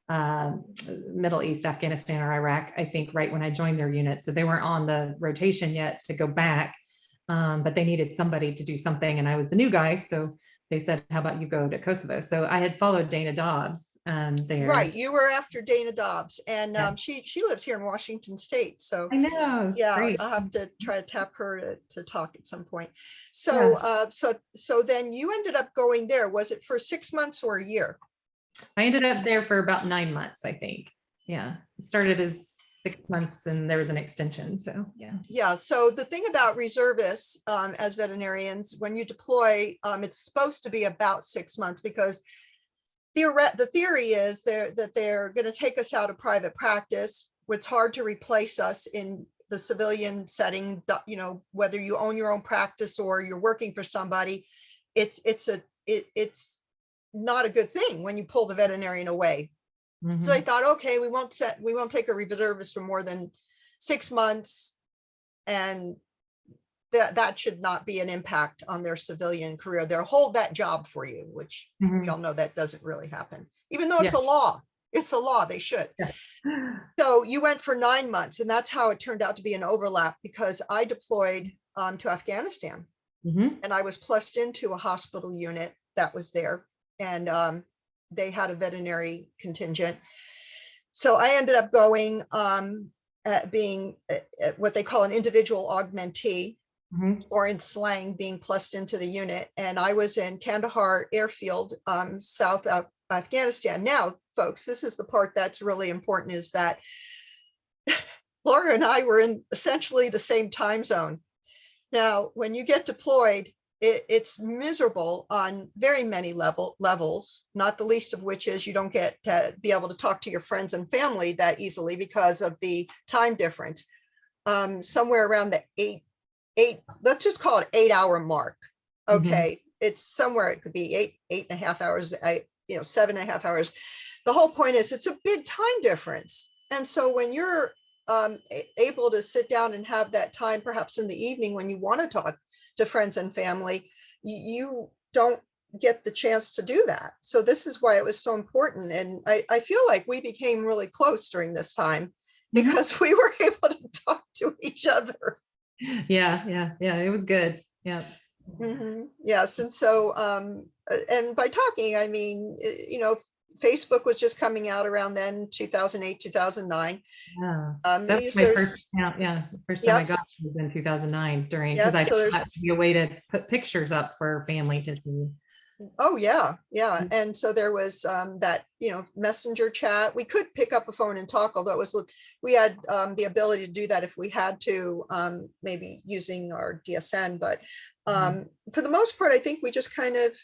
Middle East, Afghanistan, or Iraq, I think, right when I joined their unit. So they weren't on the rotation yet to go back, but they needed somebody to do something, and I was the new guy. So they said, how about you go to Kosovo? So I had followed Dana Dobbs there. Right, you were after Dana Dobbs, and she lives here in Washington State. So I know. Yeah, Great. I'll have to try to tap her to talk at some point. So so then you ended up going there. Was it for 6 months or a year? I ended up there for about 9 months, I think. Yeah, it started as 6 months and there was an extension. So yeah. Yeah. So the thing about reservists as veterinarians, when you deploy, it's supposed to be about 6 months, because the theory is that they're going to take us out of private practice. It's hard to replace us in the civilian setting. You know, whether you own your own practice or you're working for somebody, it's not a good thing when you pull the veterinarian away. So they thought, okay, we won't take a reservist for more than 6 months, and that should not be an impact on their civilian career. They'll hold that job for you, which we all know that doesn't really happen, even though it's a law. It's a law, they should. So you went for 9 months, and that's how it turned out to be an overlap, because I deployed to Afghanistan, and I was plussed into a hospital unit that was there, and they had a veterinary contingent. So I ended up going being what they call an individual augmentee, or in slang, being plussed into the unit. And I was in Kandahar airfield, south of Afghanistan. Now, folks, this is the part that's really important, is that Laura and I were in essentially the same time zone. Now, when you get deployed, it's miserable on very many levels, not the least of which is you don't get to be able to talk to your friends and family that easily because of the time difference. Somewhere around the eight, let's just call it 8 hour mark. Okay. It's somewhere, it could be eight and a half hours, 7.5 hours. The whole point is it's a big time difference. And so when you're able to sit down and have that time, perhaps in the evening when you want to talk to friends and family, you don't get the chance to do that. So this is why it was so important. And I feel like we became really close during this time, because we were able to talk to each other. Yeah. It was good. Yeah. Yes. And so, and by talking, I mean, Facebook was just coming out around then, 2008, 2009. Yeah. That's my first account. Yeah. The first time I got it was in 2009 because I had to be a way to put pictures up for family to see. Oh yeah. And so there was that, messenger chat. We could pick up a phone and talk, although we had the ability to do that if we had to, maybe using our DSN. But for the most part, I think we just kind of,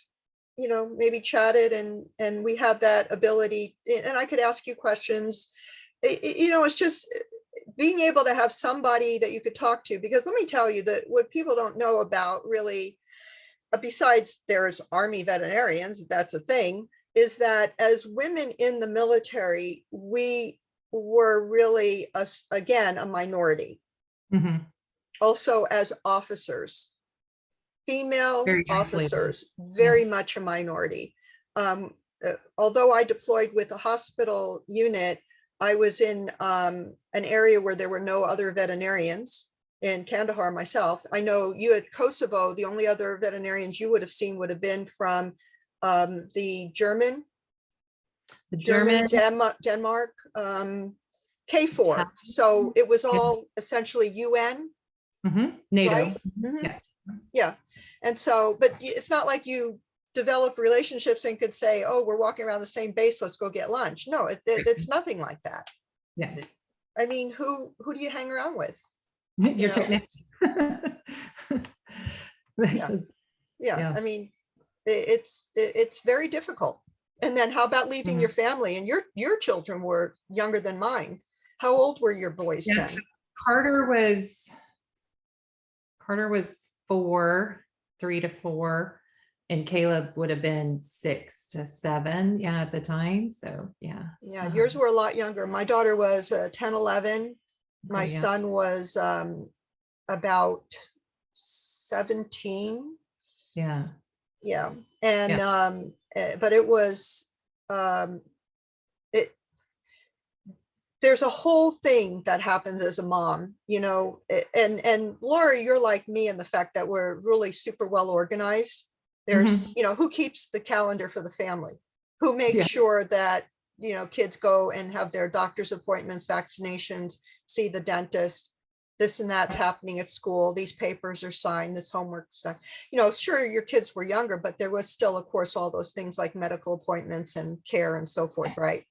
maybe chatted, and we had that ability, and I could ask you questions. It's just being able to have somebody that you could talk to, because let me tell you that what people don't know about really, besides there's Army veterinarians, that's a thing, is that as women in the military, we were really, again, a minority. Also as officers, female officers, very much a minority. Although I deployed with a hospital unit, I was in an area where there were no other veterinarians. In Kandahar myself, I know you at Kosovo, the only other veterinarians you would have seen would have been from the German The Germany, German. Denmark, K4. So it was all essentially UN, NATO. right? Mhm. Yeah. Yeah. And so, but it's not like you develop relationships and could say, oh, we're walking around the same base, let's go get lunch. No, it's nothing like that. Yeah. I mean, who do you hang around with? Your know? technician. Yeah. Yeah. I mean, it's very difficult. And then how about leaving your family? And your children were younger than mine. How old were your boys Yeah, then? Carter was 4, 3 to 4, and Caleb would have been 6 to 7, yeah, at the time. So yeah. Yeah, yours were a lot younger. My daughter was 10, 11. My Okay, yeah. son was about 17. Yeah. Yeah. And Yeah. but it was it there's a whole thing that happens as a mom, you know, and Laura, you're like me in the fact that we're really super well organized. There's, Mhm. you know, who keeps the calendar for the family, who makes Yeah. sure that, you know, kids go and have their doctor's appointments, vaccinations, see the dentist, this and that's happening at school, these papers are signed, this homework stuff. You know, sure, your kids were younger, but there was still, of course, all those things like medical appointments and care and so forth, right?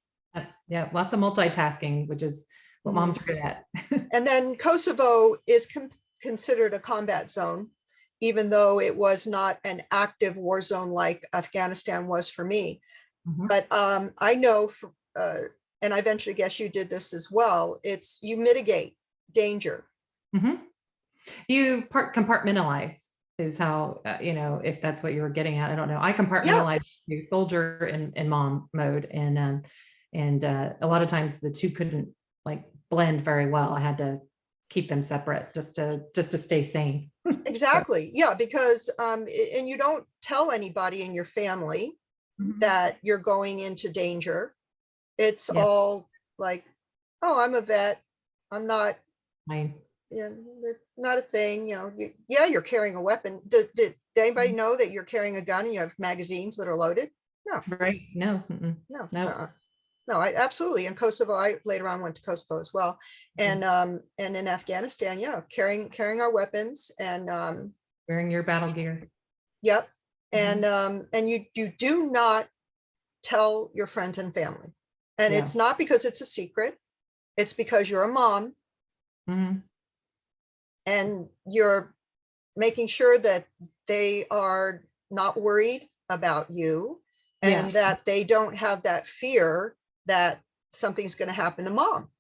Yeah, lots of multitasking, which is what moms Mhm. are good at. And then Kosovo is considered a combat zone, even though it was not an active war zone like Afghanistan was for me. Mhm. But I know, and I eventually guess you did this as well, it's you mitigate danger. Mhm. You compartmentalize is how, you know, if that's what you were getting at. I don't know. I Yeah, compartmentalize to soldier and mom mode. And a lot of times the two couldn't like blend very well. I had to keep them separate just to stay sane. So, exactly. Yeah, because and you don't tell anybody in your family that you're going into danger. It's yeah, all like, oh, I'm a vet. I'm not, mine. you know, not a thing, you know, yeah, you're carrying a weapon. Did anybody know that you're carrying a gun and you have magazines that are loaded? No, Right. No. no, No. no, I absolutely. In Kosovo, I later on went to Kosovo as well. And in Afghanistan, yeah, carrying our weapons and Wearing your battle gear. yep. Mhm. And you do not tell your friends and family. And Yeah. it's not because it's a secret. It's because you're a mom Mhm. and you're making sure that they are not worried about you Yeah. and that they don't have that fear that something's going to happen to mom. Yep.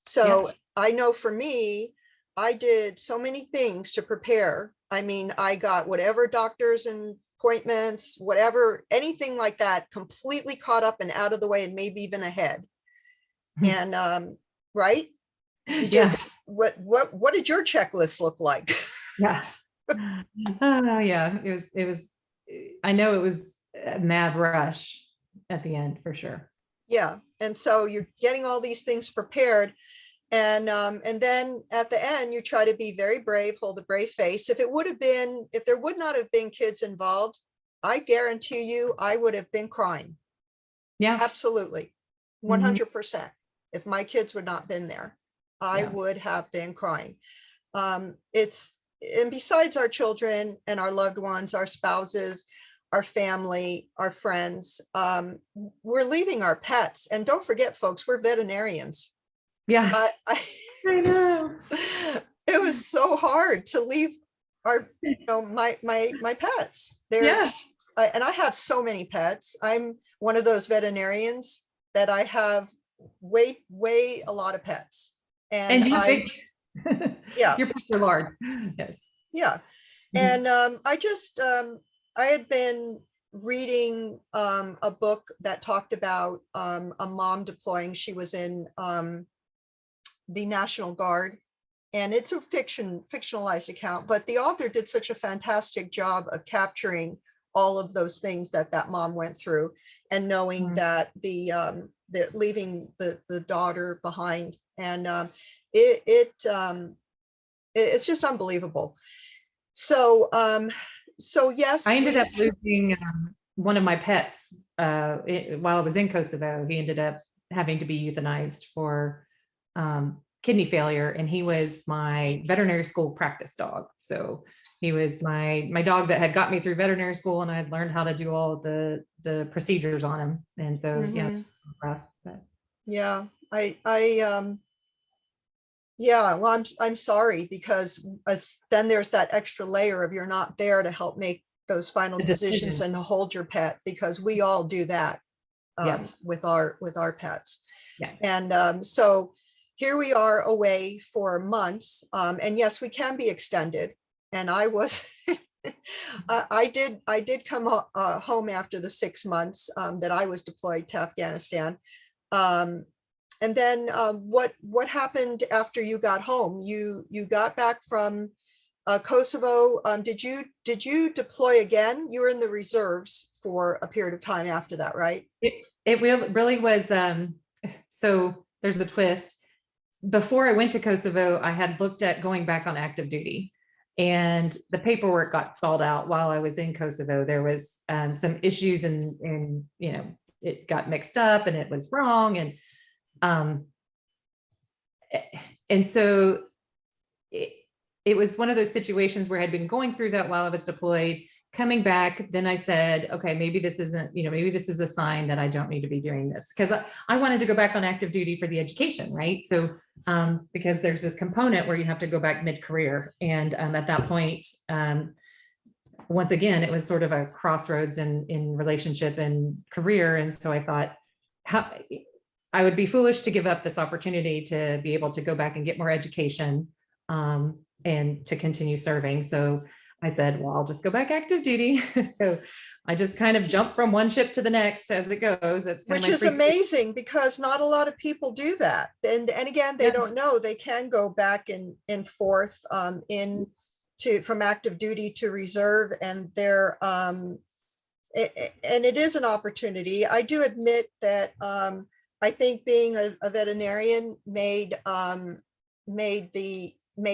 So I know for me, I did so many things to prepare. I mean, I got whatever doctors and appointments, whatever, anything like that, completely caught up and out of the way and maybe even ahead. And right, you Yeah. just what did your checklist look like? Yeah. Oh yeah. It was, I know it was a mad rush at the end for sure. Yeah, and so you're getting all these things prepared, and then at the end you try to be very brave, hold a brave face. If there would not have been kids involved, I guarantee you I would have been crying. Yeah. Absolutely, Mhm. 100%. If my kids would not been there, I Yeah. would have been crying. It's and besides our children and our loved ones, our spouses, our family, our friends, we're leaving our pets. And don't forget, folks, we're veterinarians. Yeah. I I know. it was so hard to leave our, you know, my pets. Yeah. And I have so many pets. I'm one of those veterinarians that I have way a lot lot of pets. And And you I, big yeah, your pets are large. Yes. yeah. Mhm. And I had been reading a book that talked about a mom deploying. She was in the National Guard, and it's a fictionalized account, but the author did such a fantastic job of capturing all of those things that that mom went through, and knowing Mhm. that the leaving the daughter behind, and it it it's just unbelievable. So, so yes, I ended we, up losing one of my pets, while I was in Kosovo, he ended up having to be euthanized for kidney failure, and he was my veterinary school practice dog. So he was my dog that had got me through veterinary school, and I had learned how to do all of the procedures on him. And so yeah, Mhm. rough, but Yeah, yeah, well, I'm sorry, because then there's that extra layer of you're not there to help make those final the decisions decision. and to hold your pet, because we all do that Yeah, with our pets. yeah. And so here we are away for months, and yes, we can be extended. And I was, I did come home after the 6 months that I was deployed to Afghanistan. Um, and then what happened after you got home? You got back from Kosovo. Did you deploy again? You were in the reserves for a period of time after that, right? It really was. So there's a twist. Before I went to Kosovo, I had looked at going back on active duty, and the paperwork got stalled out while I was in Kosovo. There was some issues, and it got mixed up, and it was wrong, um, and so it was one of those situations where I'd been going through that while I was deployed. Coming back, then I said, okay, maybe this isn't, maybe this is a sign that I don't need to be doing this, because I wanted to go back on active duty for the education, right? So because there's this component where you have to go back mid-career, and at that point, once again, it was sort of a crossroads in relationship and career. And so I thought, how I would be foolish to give up this opportunity to be able to go back and get more education and to continue serving. So I said, well, I'll just go back active duty. So I just kind of jumped from one ship to the next as it goes. That's kind Which of is amazing, because not a lot of people do that. And again, they don't know they can go back and forth from active duty to reserve, and and it is an opportunity. I do admit that I think being a veterinarian made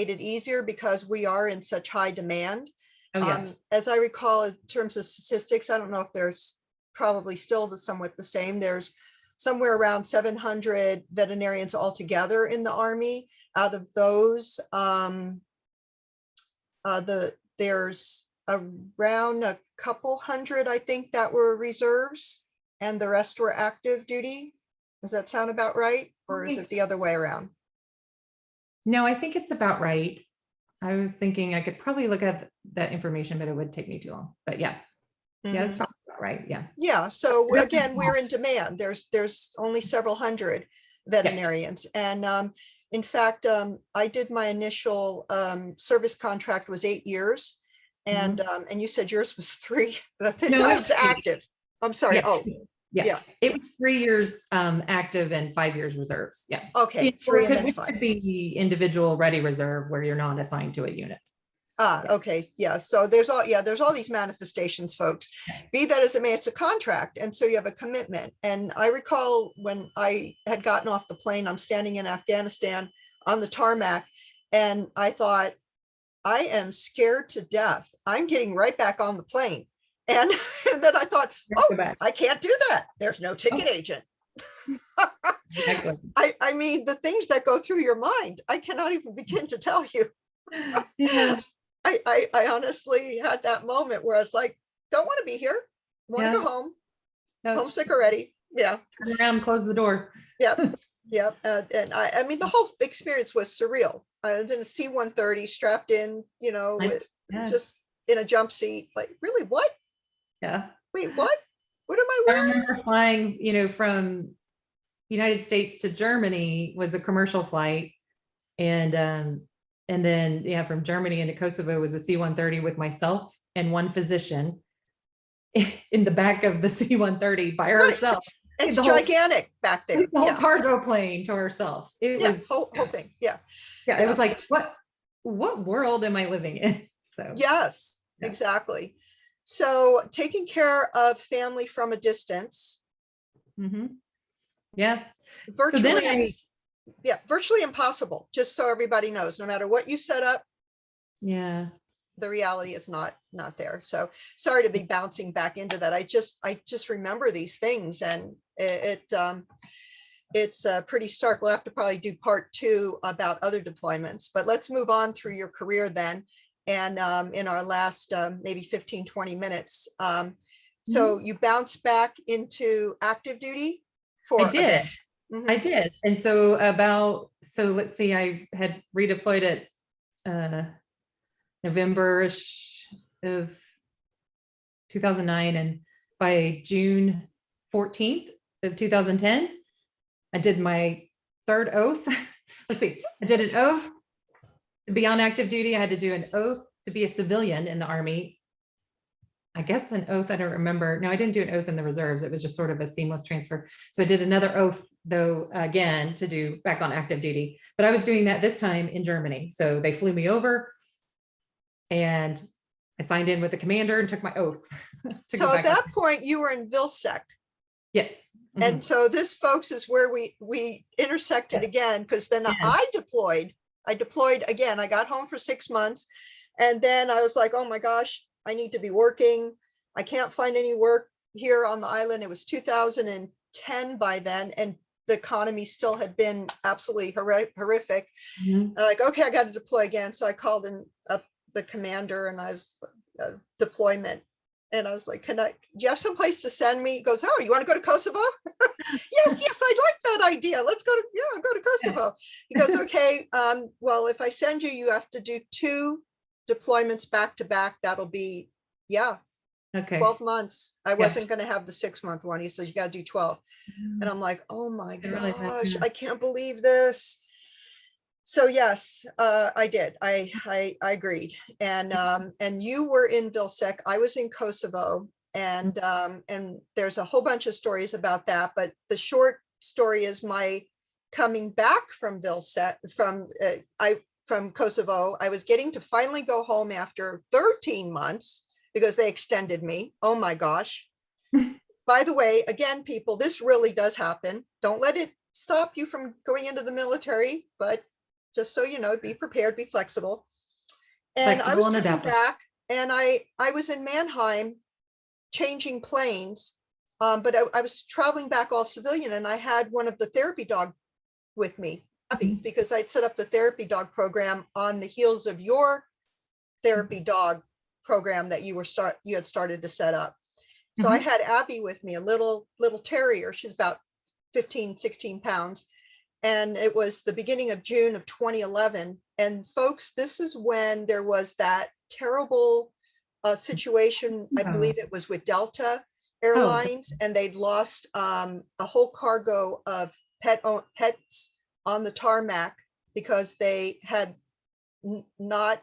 it easier, because we are in such high demand. Oh, yeah. As I recall, in terms of statistics, I don't know if there's probably still somewhat the same. There's somewhere around 700 veterinarians altogether in the Army. Out of those, there's around a couple hundred, I think, that were reserves, and the rest were active duty. Does that sound about right? Or is it the other way around? No, I think it's about right. I was thinking I could probably look at that information, but it would take me too long. But yeah, yeah, it's probably about right. Yeah. Yeah. So again, we're in demand. There's only several hundred veterinarians. And in fact, I did my initial service contract was 8 years. And you said yours was 3. That No, was active. I'm sorry. Yeah. Oh, yeah. It was 3 years active and 5 years reserves. Yeah. okay. Or 3 and then it 5. could be individual ready reserve where you're not assigned to a unit. Okay. Yeah. So there's all these manifestations, folks. Be that as it may, it's a contract. And so you have a commitment. And I recall when I had gotten off the plane, I'm standing in Afghanistan on the tarmac, and I thought, I am scared to death. I'm getting right back on the plane. And then I thought, I can't do that. There's no ticket agent. Exactly. I mean, the things that go through your mind, I cannot even begin to tell you. Yeah. I honestly had that moment where I was like, don't want to be here. Want to go home. Homesick already. Yeah. Turn around, close the door. Yep. Yep. And I mean, the whole experience was surreal. I was in a C-130 strapped in, with just in a jump seat. Like, really, what? Yeah. Wait, what? What am I wearing? I remember flying, from United States to Germany was a commercial flight. And then, from Germany into Kosovo was a C-130 with myself and one physician in the back of the C-130 by herself. It's gigantic back there. The whole cargo plane to herself. It was whole thing. Yeah. Yeah. It was like, what world am I living in? So yes, exactly. So taking care of family from a distance. Yeah. Virtually, virtually impossible, just so everybody knows, no matter what you set up. Yeah. the reality is not there. So sorry to be bouncing back into that. I just remember these things, and it's pretty stark. We'll have to probably do part 2 about other deployments, but let's move on through your career then. And in our last maybe 15, 20 minutes. So you bounced back into active duty for I did. I Mhm. did. And so let's see, I had redeployed at November-ish of 2009. And by June 14th of 2010, I did my 3rd oath. Let's see, I did an oath to be on active duty. I had to do an oath to be a civilian in the Army. I guess an oath, I don't remember. No, I didn't do an oath in the reserves. It was just sort of a seamless transfer. So I did another oath though, again, to do back on active duty, but I was doing that this time in Germany. So they flew me over and I signed in with the commander and took my oath. So at that point you were in Vilsec. Yes. And so this, folks, is where we intersected again, because then I deployed again. I got home for 6 months, and then I was like, oh my gosh, I need to be working. I can't find any work here on the island. It was 2010 by then, and the economy still had been absolutely horrific. Like, okay, I got to deploy again. So I called in up the commander, and I was deployment. And I was like, do you have some place to send me? He goes, oh, you want to go to Kosovo? Yes, I like that idea. Let's go to Kosovo. He goes, okay, well, if I send you, you have to do 2 deployments back to back. That'll be, 12 months. I wasn't going to have the 6-month one. He says, you got to do 12. And I'm like, oh my gosh, I can't believe this. So yes, I did. I agreed. And you were in Vilsec. I was in Kosovo, and there's a whole bunch of stories about that. But the short story is my coming back from Vilsec, from Kosovo. I was getting to finally go home after 13 months because they extended me. Oh my gosh. By the way, again, people, this really does happen. Don't let it stop you from going into the military, but just so you know, be prepared, be flexible. And I was coming back, and I was in Mannheim changing planes, but I was traveling back all civilian, and I had one of the therapy dog with me, because I'd set up the therapy dog program on the heels of your therapy dog program that you had started to set up. So I had Abby with me, a little terrier. She's about 15, 16 pounds. And it was the beginning of June of 2011. And folks, this is when there was that terrible situation. I believe it was with Delta Airlines, and they'd lost a whole cargo of pets on the tarmac because they had not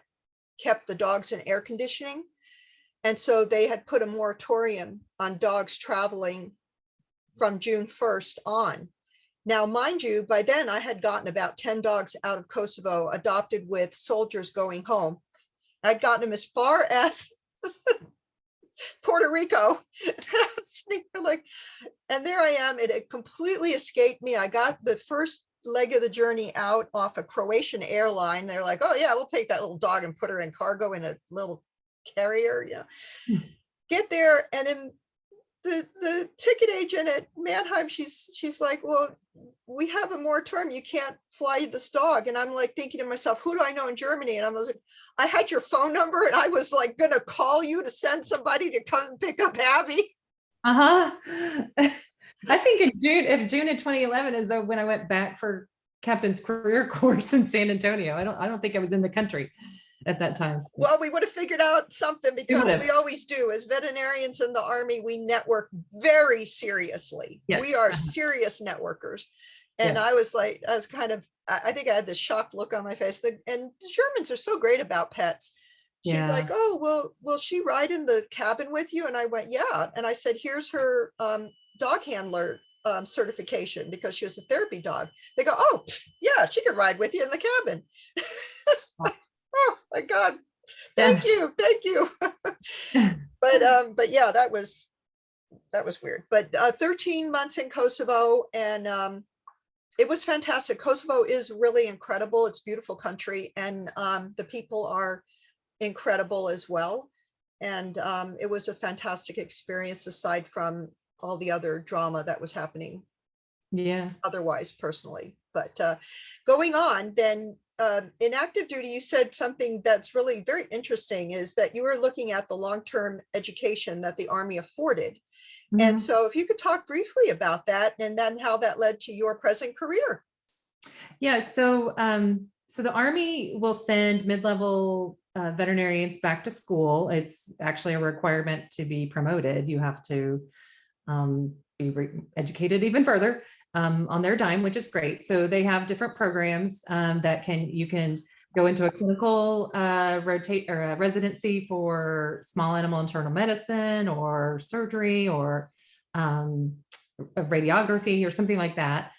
kept the dogs in air conditioning. And so they had put a moratorium on dogs traveling from June 1st on. Now, mind you, by then I had gotten about 10 dogs out of Kosovo, adopted with soldiers going home. I'd gotten them as far as Puerto Rico. And there I am. It completely escaped me. I got the first leg of the journey out off a Croatian airline. They're like, oh yeah, we'll take that little dog and put her in cargo in a little carrier. Get there, and then the ticket agent at Mannheim, she's like, well, we have a moratorium, you can't fly this dog. And I'm like thinking to myself, who do I know in Germany? And I was like, I had your phone number, and I was like gonna call you to send somebody to come and pick up Abby. I think in June of 2011 is when I went back for captain's career course in San Antonio. I don't think I was in the country at that time. Well, we would have figured out something, because we always do. As veterinarians in the Army, we network very seriously. Yes. We are serious networkers. And I was kind of, I think I had this shocked look on my face. And the Germans are so great about pets. She's like, oh, well, will she ride in the cabin with you? And I went, yeah. And I said, here's her dog handler certification, because she was a therapy dog. They go, oh, yeah, she could ride with you in the cabin. Oh my God. Thank you. But yeah, that was weird. But 13 months in Kosovo, and it was fantastic. Kosovo is really incredible. It's a beautiful country, and the people are incredible as well. And it was a fantastic experience aside from all the other drama that was happening Yeah. otherwise personally. But going on then, in active duty, you said something that's really very interesting, is that you were looking at the long-term education that the Army afforded. And Mhm. so if you could talk briefly about that and then how that led to your present career. Yeah. So the Army will send mid-level veterinarians back to school. It's actually a requirement to be promoted. You have to be educated even further on their dime, which is great. So they have different programs that you can go into a clinical rotate or a residency for small animal internal medicine or surgery or a radiography or something like that.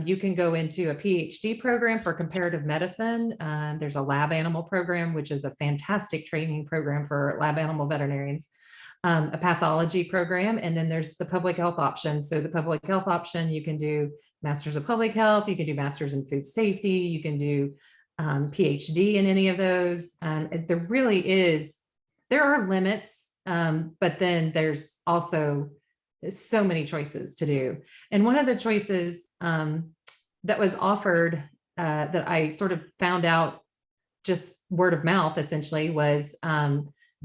You can go into a PhD program for comparative medicine. There's a lab animal program, which is a fantastic training program for lab animal veterinarians. A pathology program, and then there's the public health option. So the public health option, you can do Masters of Public Health, you can do Masters in Food Safety, you can do PhD in any of those. There are limits, but then there's also so many choices to do. And one of the choices that was offered that I sort of found out just word of mouth essentially was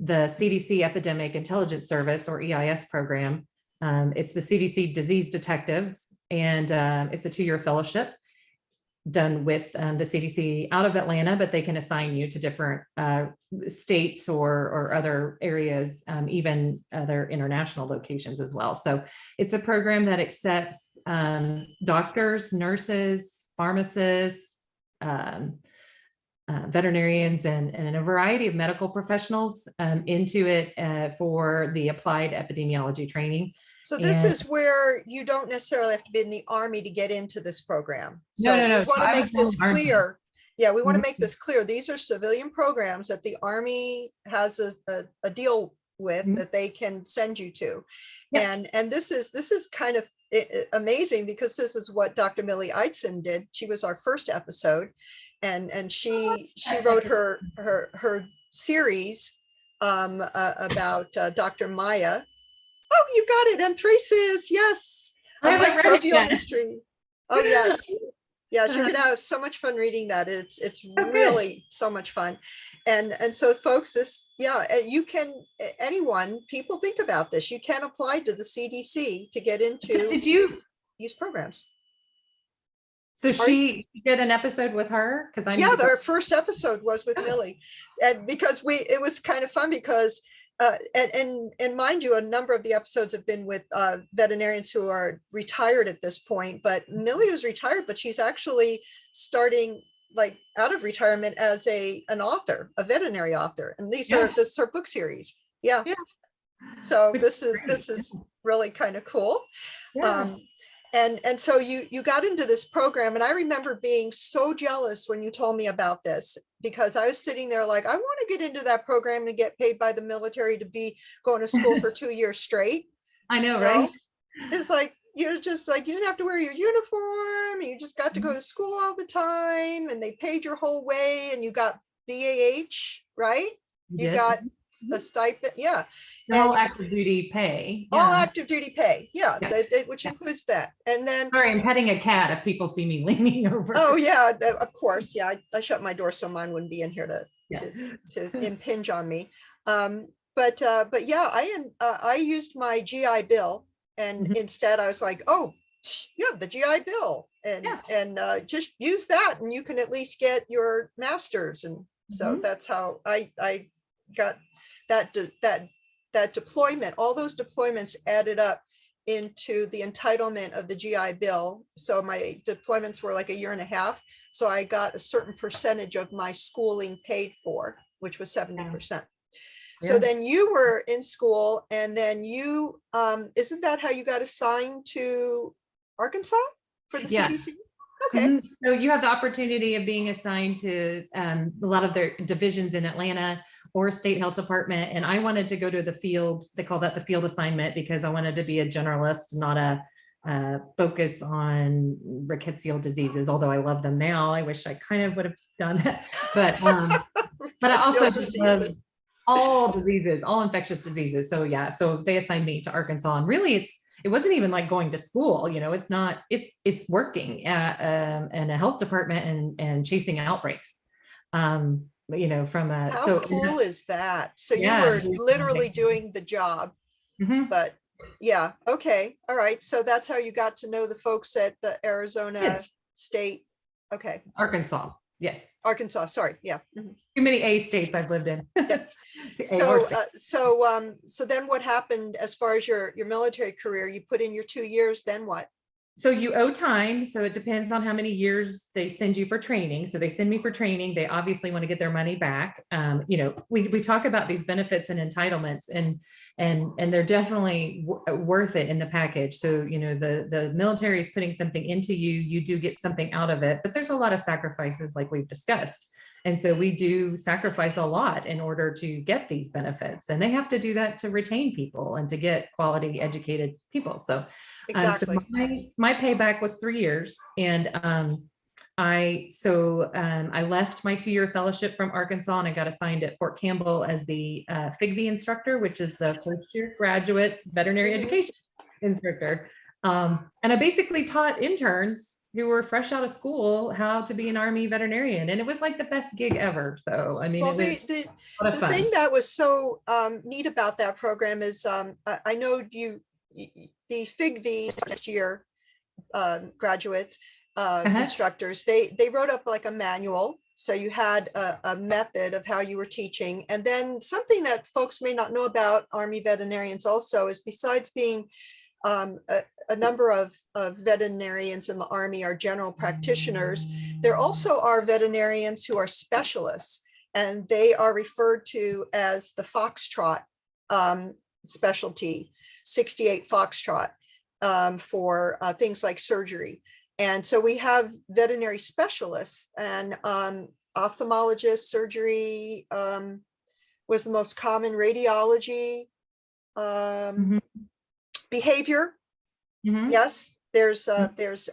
the CDC Epidemic Intelligence Service, or EIS program. It's the CDC Disease Detectives, and it's a 2-year fellowship done with the CDC out of Atlanta, but they can assign you to different states or other areas, even other international locations as well. So it's a program that accepts doctors, nurses, pharmacists, veterinarians, and a variety of medical professionals into it for the applied epidemiology training. So this is where you don't necessarily have to be in the Army to get into this program. So No. we want So to I make was this in the Army. clear. Yeah, we want to Mhm. make this clear. These are civilian programs that the Army has a deal with Mhm. that they can send you to. Yep. And this is kind of amazing, because this is what Dr. Millie Eitzen did. She was our first episode, and she wrote her series about Dr. Maya. Oh, you got it, anthracis, yes, I a haven't read it microbial yet. mystery. Oh yes, yes, you're gonna have so much fun reading that. It's Oh, good. really so much fun. And so folks, you can, anyone, people think about this, you can apply to the CDC to get So into did you? these programs. So Sorry? she did an episode with her, because I need Yeah, to go. our first episode was with Millie, and because it was kind of fun because and mind you, a number of the episodes have been with veterinarians who are retired at this point, but Millie was retired, but she's actually starting like out of retirement as an author, a veterinary author, and this is her book series. Yeah. So this is really kind of cool. Yeah. And so you got into this program, and I remember being so jealous when you told me about this, because I was sitting there like, I want to get into that program and get paid by the military to be going to school for 2 years straight. I know, right? It's like, you're just like, you didn't have to wear your uniform, you just got to go to school all the time, and they paid your whole way, and you got BAH, right? You got a stipend, yeah. The whole active duty pay. All Yeah. active duty pay, yeah, which includes that. And then, Sorry, I'm petting a cat if people see me leaning over. oh yeah, of course, yeah, I shut my door so mine wouldn't be in here to impinge on me. But yeah, I used my GI Bill, and instead I was like, oh, you have the GI Bill, and just use that, and you can at least get your master's. And so that's how I got that deployment. All those deployments added up into the entitlement of the GI Bill. So my deployments were like 1.5 years. So I got a certain percentage of my schooling paid for, which was 70%. So then you were in school, and then you, isn't that how you got assigned to Arkansas for the CDC? Okay. So you have the opportunity of being assigned to a lot of their divisions in Atlanta or state health department. And I wanted to go to the field. They call that the field assignment, because I wanted to be a generalist, not focus on rickettsial diseases, although I love them now. I wish I kind of would have done that, but I also just love all diseases, all infectious diseases. So yeah, so they assigned me to Arkansas, and really it wasn't even like going to school, it's working in a health department and chasing outbreaks. From How cool is that? So you yeah, were literally doing the job, but yeah, okay, all right. So that's how you got to know the folks at the Arizona State. Okay, Arkansas, yes. Arkansas, sorry, yeah. Too many A states I've lived in. So then what happened as far as your military career? You put in your 2 years, then what? So you owe time. So it depends on how many years they send you for training. So they send me for training. They obviously want to get their money back. We talk about these benefits and entitlements, and they're definitely worth it in the package. So, the military is putting something into you, you do get something out of it, but there's a lot of sacrifices like we've discussed. And so we do sacrifice a lot in order to get these benefits, and they have to do that to retain people and to get quality educated people. So exactly. My payback was 3 years, and I left my 2-year fellowship from Arkansas, and I got assigned at Fort Campbell as the FIGV instructor, which is the first year graduate veterinary education instructor. And I basically taught interns who were fresh out of school how to be an Army veterinarian, and it was like the best gig ever. So I mean, well, the thing that was so neat about that program is I know the FIGV first year graduates, instructors, they wrote up like a manual. So you had a method of how you were teaching. And then something that folks may not know about Army veterinarians also is, besides being a number of veterinarians in the Army are general practitioners, there also are veterinarians who are specialists, and they are referred to as the Foxtrot specialty, 68 Foxtrot, for things like surgery. And so we have veterinary specialists, and ophthalmologist, surgery was the most common, radiology, behavior. Yes, there's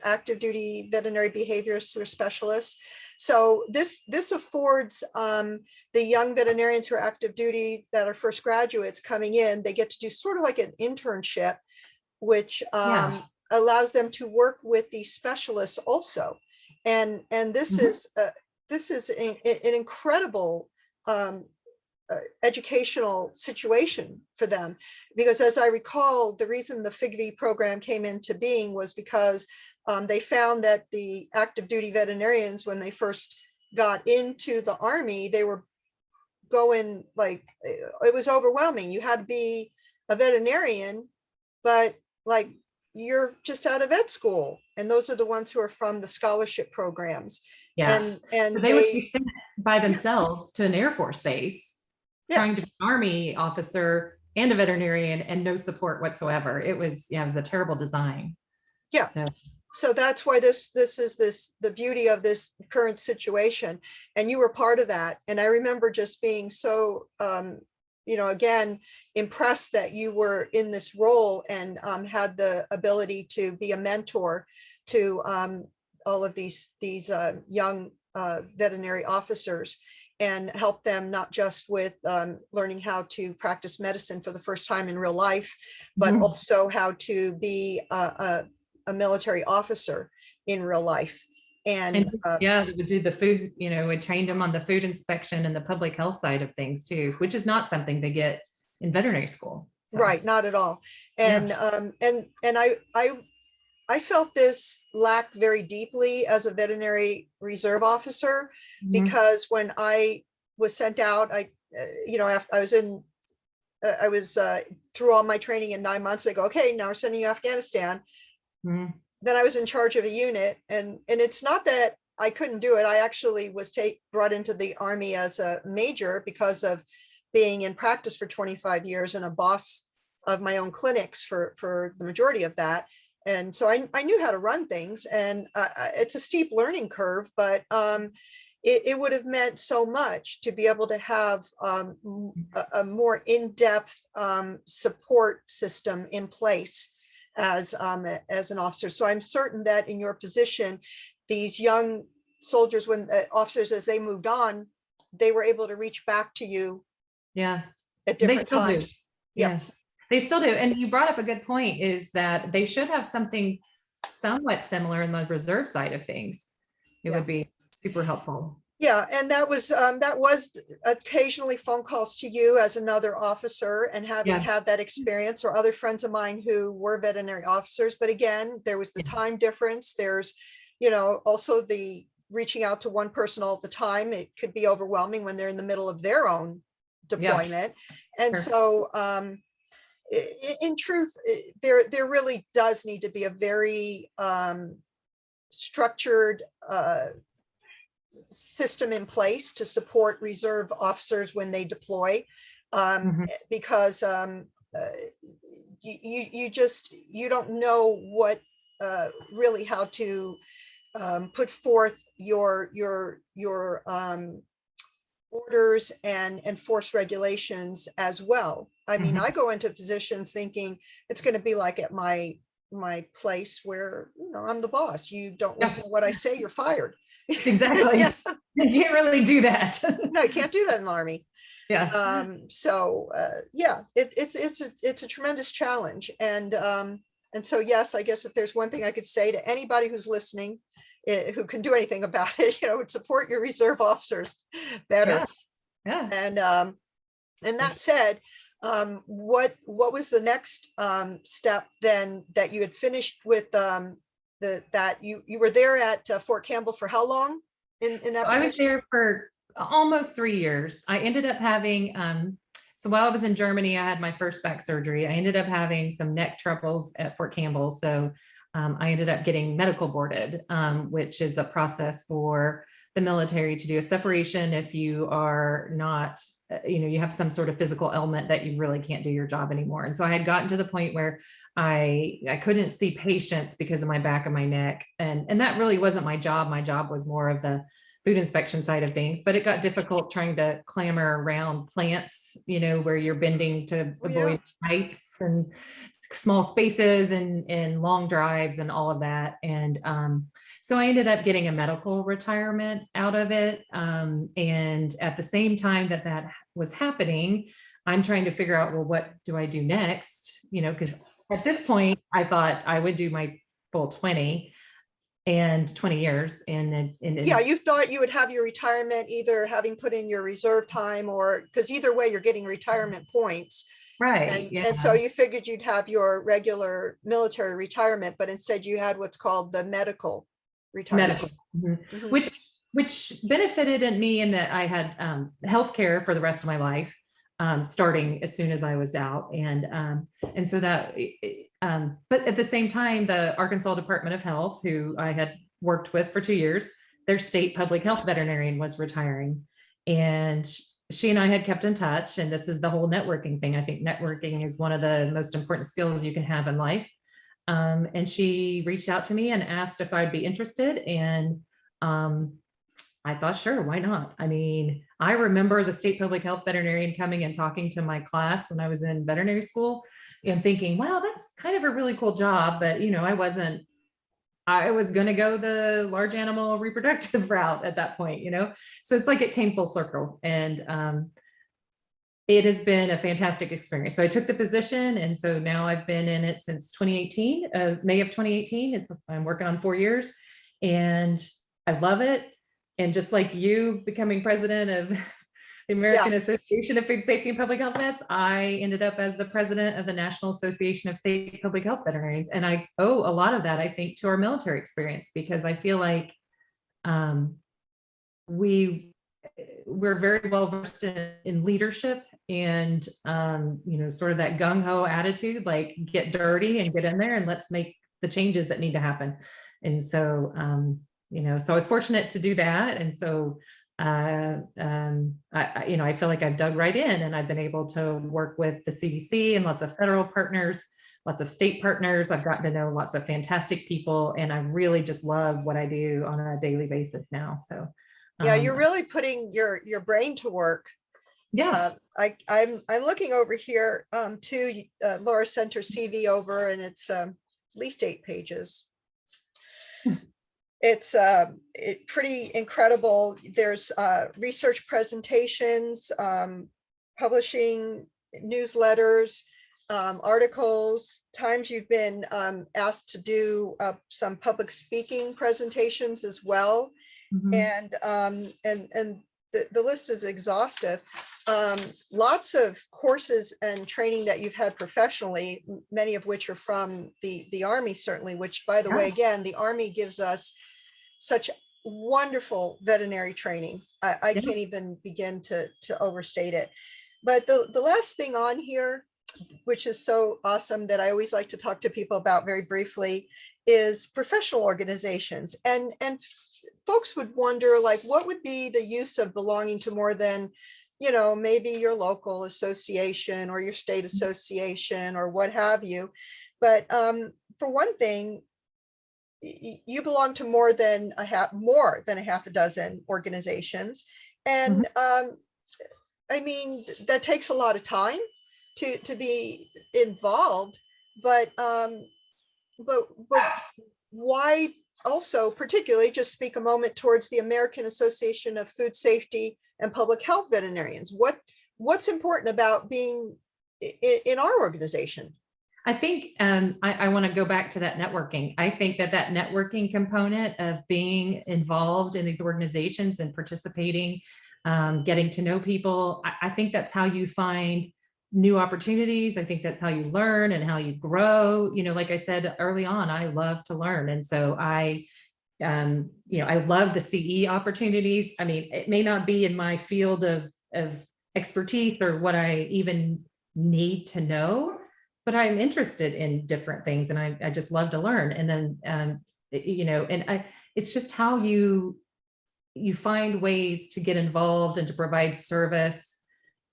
active duty veterinary behaviorists who are specialists. So this affords the young veterinarians who are active duty that are first graduates coming in, they get to do sort of like an internship, which allows them to work with these specialists also. And this is an incredible educational situation for them, because as I recall, the reason the FIGV program came into being was because they found that the active duty veterinarians, when they first got into the Army, they were going like, it was overwhelming. You had to be a veterinarian, but like, you're just out of vet school, and those are the ones who are from the scholarship programs. And so they would be sent by themselves to an Air Force base, trying to be an Army officer and a veterinarian, and no support whatsoever. It was a terrible design. Yeah. So that's why this is the beauty of this current situation. And you were part of that. And I remember just being so, again, impressed that you were in this role and had the ability to be a mentor to all of these young veterinary officers, and help them not just with learning how to practice medicine for the first time in real life, but also how to be a military officer in real life. And would do the foods, we trained them on the food inspection and the public health side of things too, which is not something they get in veterinary school. So. Right, not at all. And I felt this lack very deeply as a veterinary reserve officer, because when I was sent out, I was through all my training in 9 months. I go, okay, now we're sending you to Afghanistan. Then I was in charge of a unit, and it's not that I couldn't do it. I actually was brought into the Army as a major because of being in practice for 25 years and a boss of my own clinics for the majority of that. And so I knew how to run things, and it's a steep learning curve, but it would have meant so much to be able to have a more in-depth support system in place as an officer. So I'm certain that in your position, these young soldiers, when officers, as they moved on, they were able to reach back to you Yeah, at they different still do. times. Yeah, they still do. And you brought up a good point, is that they should have something somewhat similar in the reserve side of things. It Yeah. would be super helpful. Yeah, and that was occasionally phone calls to you as another officer, and having Yeah. had that experience, or other friends of mine who were veterinary officers. But again, there was the Yeah. time difference. There's, also the reaching out to one person all the time. It could be overwhelming when they're in the middle of their own deployment. And Sure. so in truth, there really does need to be a very structured system in place to support reserve officers when they deploy, Mhm. because you don't know what really how to put forth your orders and enforce regulations as well. I mean, Mhm. I go into positions thinking it's going to be like at my place where, I'm the boss. You don't Yeah, listen to what I say, you're fired. exactly. Yeah. You can't really do that. No, you can't do that in the Army. Yeah. So yeah, it's a tremendous challenge. And so, yes, I guess if there's one thing I could say to anybody who's listening, who can do anything about it, support your reserve officers better. Yeah. Yeah. And that said, what was the next step then, that you had finished with that you were there at Fort Campbell for how long in So that I was position? there for almost 3 years. I ended up having, so while I was in Germany, I had my first back surgery. I ended up having some neck troubles at Fort Campbell. So I ended up getting medical boarded, which is a process for the military to do a separation if you are not, you have some sort of physical ailment that you really can't do your job anymore. And so I had gotten to the point where I couldn't see patients because of my back and my neck. And that really wasn't my job. My job was more of the food inspection side of things, but it got difficult trying to clamber around plants, where you're bending to avoid heights and small spaces and long drives and all of that. And so I ended up getting a medical retirement out of it. And at the same time that was happening, I'm trying to figure out, well, what do I do next? Because at this point, I thought I would do my full 20 years. Yeah, you thought you would have your retirement, either having put in your reserve time, or because either way you're getting retirement points. Right. Yeah. And so you figured you'd have your regular military retirement, but instead you had what's called the medical retirement. Medical. Mhm. Mhm. Which benefited me in that I had health care for the rest of my life, starting as soon as I was out. And so that, but at the same time, the Arkansas Department of Health, who I had worked with for 2 years, their state public health veterinarian was retiring. And she and I had kept in touch. And this is the whole networking thing. I think networking is one of the most important skills you can have in life. And she reached out to me and asked if I'd be interested. And I thought, sure, why not? I mean, I remember the state public health veterinarian coming and talking to my class when I was in veterinary school and thinking, wow, that's kind of a really cool job. But, I was going to go the large animal reproductive route at that point, So it's like it came full circle. And it has been a fantastic experience. So I took the position, and so now I've been in it since 2018, May of 2018. I'm working on 4 years, and I love it. And just like you becoming president of the American Association of Food Safety and Public Health Vets, I ended up as the president of the National Association of State Public Health Veterinarians. And I owe a lot of that, I think, to our military experience, because I feel like we're very well versed in leadership and sort of that gung-ho attitude, like get dirty and get in there and let's make the changes that need to happen. And so so I was fortunate to do that. And so I feel like I've dug right in, and I've been able to work with the CDC and lots of federal partners, lots of state partners. I've gotten to know lots of fantastic people, and I really just love what I do on a daily basis now. So yeah, you're really putting your brain to work. Yeah. I'm looking over here too. Laura sent her CV over, and it's least 8 pages. It's pretty incredible. There's research presentations, publishing newsletters, articles. Times you've been asked to do some public speaking presentations as well. And the list is exhaustive. Lots of courses and training that you've had professionally, many of which are from the Army, certainly, which, by the way, again, the Army gives us such wonderful veterinary training. I can't even begin to overstate it. But the last thing on here, which is so awesome that I always like to talk to people about very briefly, is professional organizations. And folks would wonder, like, what would be the use of belonging to more than, you know, maybe your local association or your state association or what have you. But for one thing, you belong to more than a half a dozen organizations. And I mean, that takes a lot of time to be involved, but why also particularly just speak a moment towards the American Association of Food Safety and Public Health Veterinarians? What's important about being in our organization? I think I want to go back to that networking. I think that networking component of being involved in these organizations and participating, getting to know people, I think that's how you find new opportunities. I think that's how you learn and how you grow. You know, like I said early on, I love to learn. And so I love the CE opportunities. I mean, it may not be in my field of expertise or what I even need to know, but I'm interested in different things, and I just love to learn. And then, it's just how you find ways to get involved and to provide service,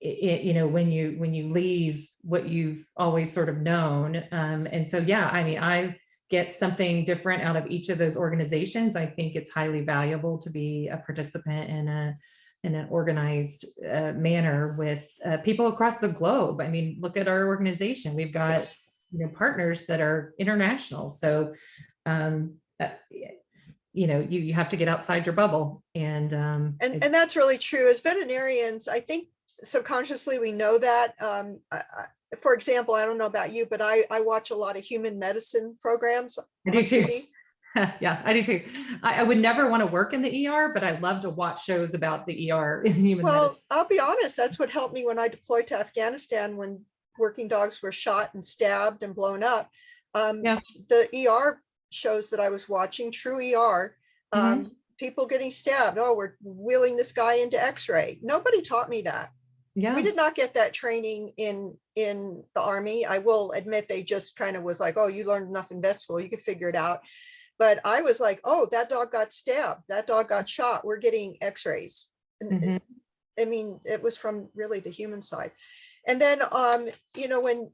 when you leave what you've always sort of known. And so, yeah, I mean, I get something different out of each of those organizations. I think it's highly valuable to be a participant in an organized manner with people across the globe. I mean, look at our organization. We've got partners that are international. So, you have to get outside your bubble. And that's really true. As veterinarians, I think subconsciously we know that. For example, I don't know about you, but I watch a lot of human medicine programs on TV. Yeah, I do too. I would never want to work in the ER, but I love to watch shows about the ER in human medicine. I'll be honest, that's what helped me when I deployed to Afghanistan, when working dogs were shot and stabbed and blown up. The ER shows that I was watching, true ER, people getting stabbed. Oh, we're wheeling this guy into X-ray. Nobody taught me that. Yeah. We did not get that training in the Army. I will admit they just kind of was like, oh, you learned enough in vet school, you can figure it out. But I was like, oh, that dog got stabbed, that dog got shot, we're getting X-rays. And I mean, it was from really the human side. And then,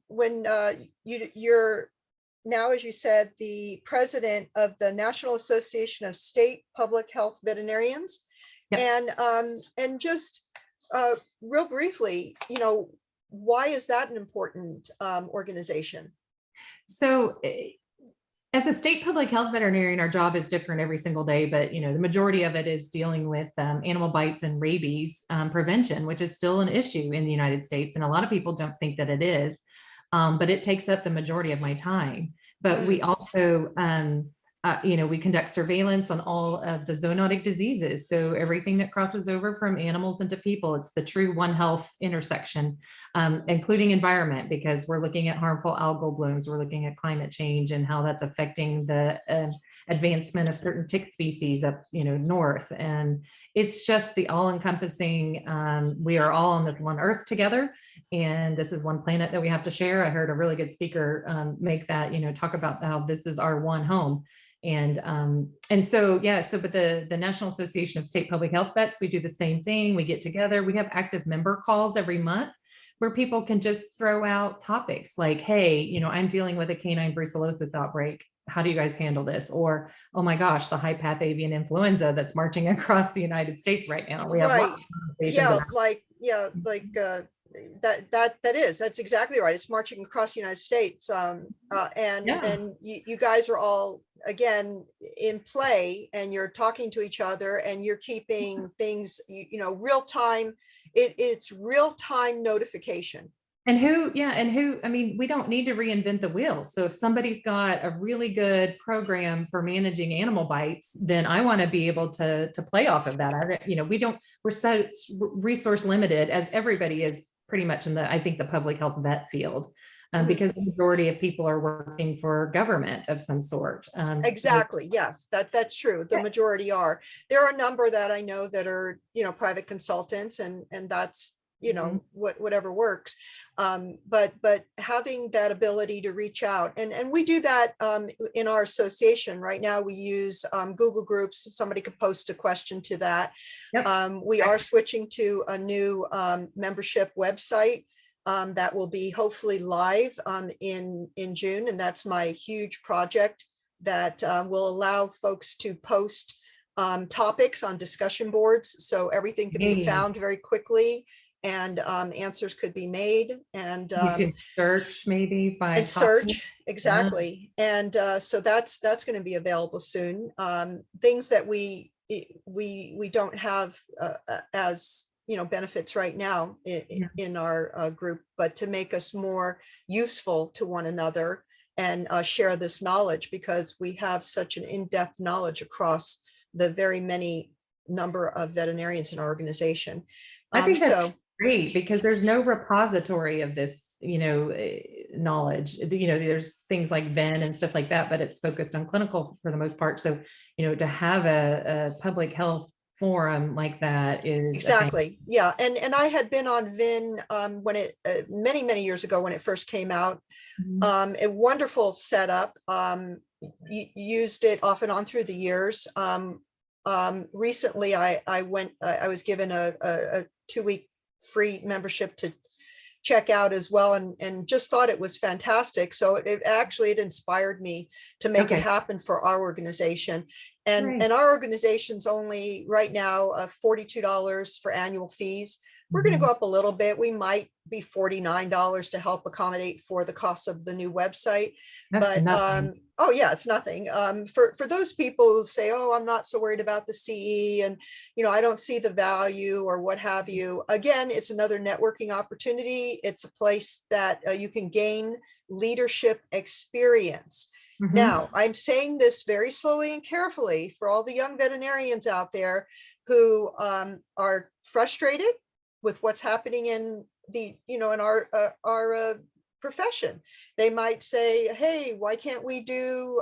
when you're now, as you said, the president of the National Association of State Public Health Veterinarians. Yep. And just real briefly, why is that an important organization? So as a state public health veterinarian, our job is different every single day, but the majority of it is dealing with animal bites and rabies prevention, which is still an issue in the United States. And a lot of people don't think that it is, but it takes up the majority of my time. But we also, we conduct surveillance on all of the zoonotic diseases. So everything that crosses over from animals into people, it's the true One Health intersection, including environment, because we're looking at harmful algal blooms. We're looking at climate change and how that's affecting the advancement of certain tick species up, north. And it's just the all-encompassing, we are all on this one earth together, and this is one planet that we have to share. I heard a really good speaker make that, talk about how this is our one home. And so, but the National Association of State Public Health Vets, we do the same thing. We get together, we have active member calls every month where people can just throw out topics like, hey, I'm dealing with a canine brucellosis outbreak. How do you guys handle this? Or, oh my gosh, the high path avian influenza that's marching across the United States right now. We have That's exactly right. It's marching across the United States. Yeah. And you guys are all, again, in play, and you're talking to each other, and you're keeping things, real time. It's real time notification. And I mean, we don't need to reinvent the wheel. So if somebody's got a really good program for managing animal bites, then I want to be able to play off of that. We're so resource limited, as everybody is pretty much in I think the public health vet field, because the majority of people are working for government of some sort. Exactly. Yes, that's true. The majority are. There are a number that I know that are, private consultants, and that's, whatever works. But having that ability to reach out, and we do that in our association right now. We use Google Groups. Somebody could post a question to that. Yep. We are switching to a new membership website that will be hopefully live in June, and that's my huge project that will allow folks to post topics on discussion boards, so everything could be found very quickly, and answers could be made, and you can search maybe by and topic. search, exactly. And so that's going to be available soon. Things that we don't have as benefits right now in our group, but to make us more useful to one another, and share this knowledge, because we have such an in-depth knowledge across the very many number of veterinarians in our organization. I think that's great, because there's no repository of this, knowledge. There's things like Venn and stuff like that, but it's focused on clinical for the most part. So, to have a public health forum like that is exactly. Yeah. And I had been on Vin when it many years ago, when it first came out. A wonderful setup. Used it off and on through the years. Recently I was given a 2-week free membership to check out as well, and just thought it was fantastic. So it inspired me to make it happen for our organization. And our organization's only right now $42 for annual fees. We're going to go up a little bit. We might be $49 to help accommodate for the costs of the new website. That's but oh yeah, it's nothing. For those people who say, oh, I'm not so worried about the CE, and I don't see the value, or what have you. Again, it's another networking opportunity. It's a place that you can gain leadership experience. Now, I'm saying this very slowly and carefully for all the young veterinarians out there who are frustrated with what's happening in in our profession. They might say, hey, why can't we do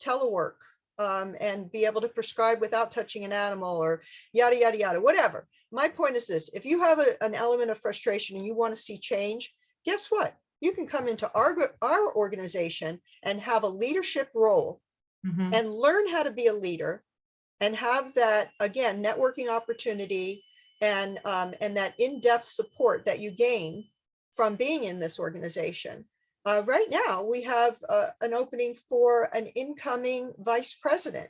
telework and be able to prescribe without touching an animal, or yada yada yada, whatever. My point is this: if you have an element of frustration and you want to see change, guess what? You can come into our organization and have a leadership role and learn how to be a leader, and have that, again, networking opportunity, and that in-depth support that you gain from being in this organization. Right now, we have an opening for an incoming vice president.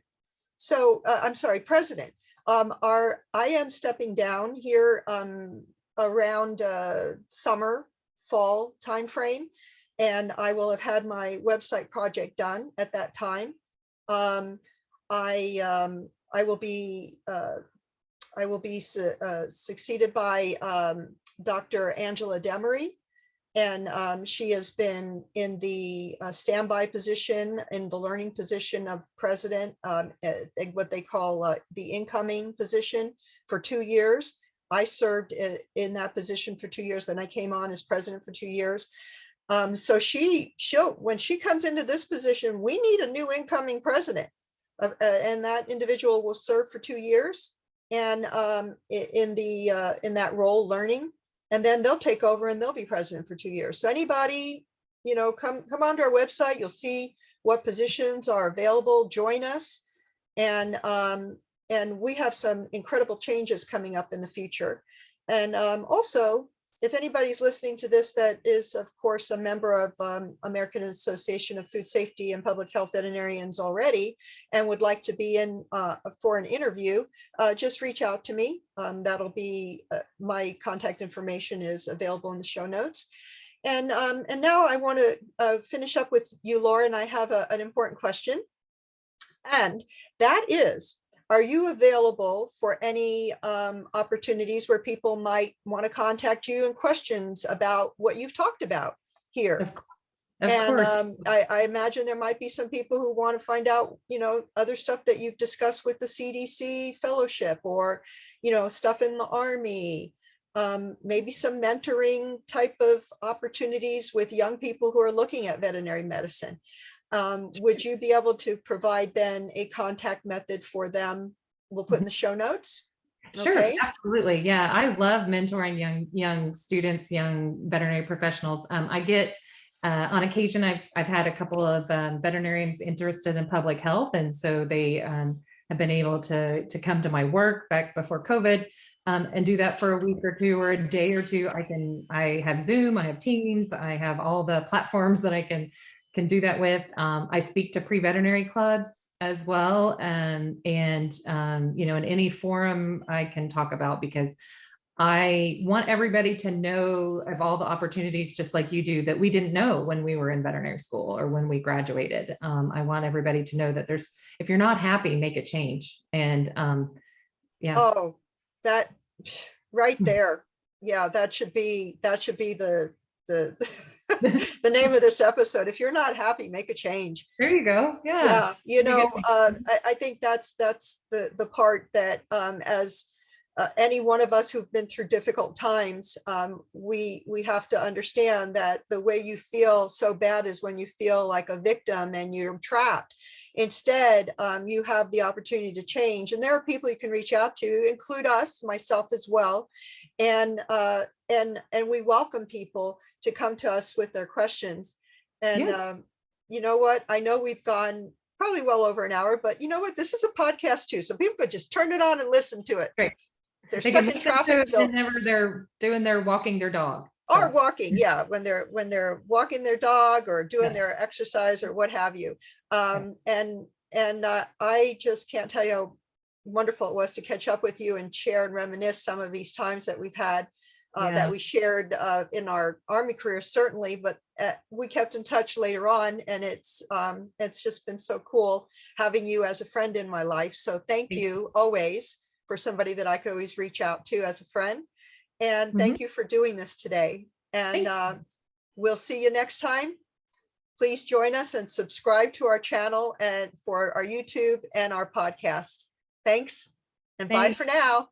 So I'm sorry, president. I am stepping down here around summer, fall timeframe, and I will have had my website project done at that time. I will be succeeded by Dr. Angela Demery, and she has been in the standby position, in the learning position of president, what they call the incoming position, for 2 years. I served in that position for 2 years. Then I came on as president for 2 years. So she'll when she comes into this position, we need a new incoming president, and that individual will serve for 2 years, and in that role, learning, and then they'll take over and they'll be president for 2 years. So anybody, come onto our website. You'll see what positions are available. Join us, and we have some incredible changes coming up in the future. And also, if anybody's listening to this that is, of course, a member of American Association of Food Safety and Public Health Veterinarians already and would like to be in for an interview, just reach out to me. That'll be my contact information is available in the show notes. And now I want to finish up with you, Laura, and I have an important question. And that is, are you available for any opportunities where people might want to contact you and questions about what you've talked about here? Of course. I imagine there might be some people who want to find out, other stuff that you've discussed with the CDC fellowship or, stuff in the Army, maybe some mentoring type of opportunities with young people who are looking at veterinary medicine. Would you be able to provide then a contact method for them? We'll put in the show notes. Sure, Okay. absolutely. Yeah, I love mentoring young students, young veterinary professionals. I get on occasion, I've had a couple of veterinarians interested in public health, and so they have been able to come to my work back before COVID and do that for a week or two or a day or two. I have Zoom, I have Teams, I have all the platforms that I can do that with. I speak to pre-veterinary clubs as well. In any forum I can talk about, because I want everybody to know of all the opportunities, just like you do, that we didn't know when we were in veterinary school or when we graduated. I want everybody to know that if you're not happy, make a change. And yeah. Oh, that right there. Yeah, that should be the the name of this episode. If you're not happy, make a change. There you go. Yeah. I think that's the part that as any one of us who've been through difficult times, we have to understand that the way you feel so bad is when you feel like a victim and you're trapped. Instead, you have the opportunity to change, and there are people you can reach out to, include us, myself as well, and we welcome people to come to us with their questions. And yes. You know what? I know we've gone probably well over an hour, but you know what? This is a podcast too, so people could just turn it on and listen to it. Great. They're stuck in traffic. Whenever they're walking their dog. Or walking, yeah, when they're walking their dog or doing their exercise or what have you. And I just can't tell you how wonderful it was to catch up with you and share and reminisce some of these times that we've had that we shared in our Army careers, certainly, but we kept in touch later on, and it's just been so cool having you as a friend in my life. So thank you always for somebody that I could always reach out to as a friend. And thank you for doing this today. And we'll see you next time. Please join us and subscribe to our channel and for our YouTube and our podcast. Thanks, and bye for now.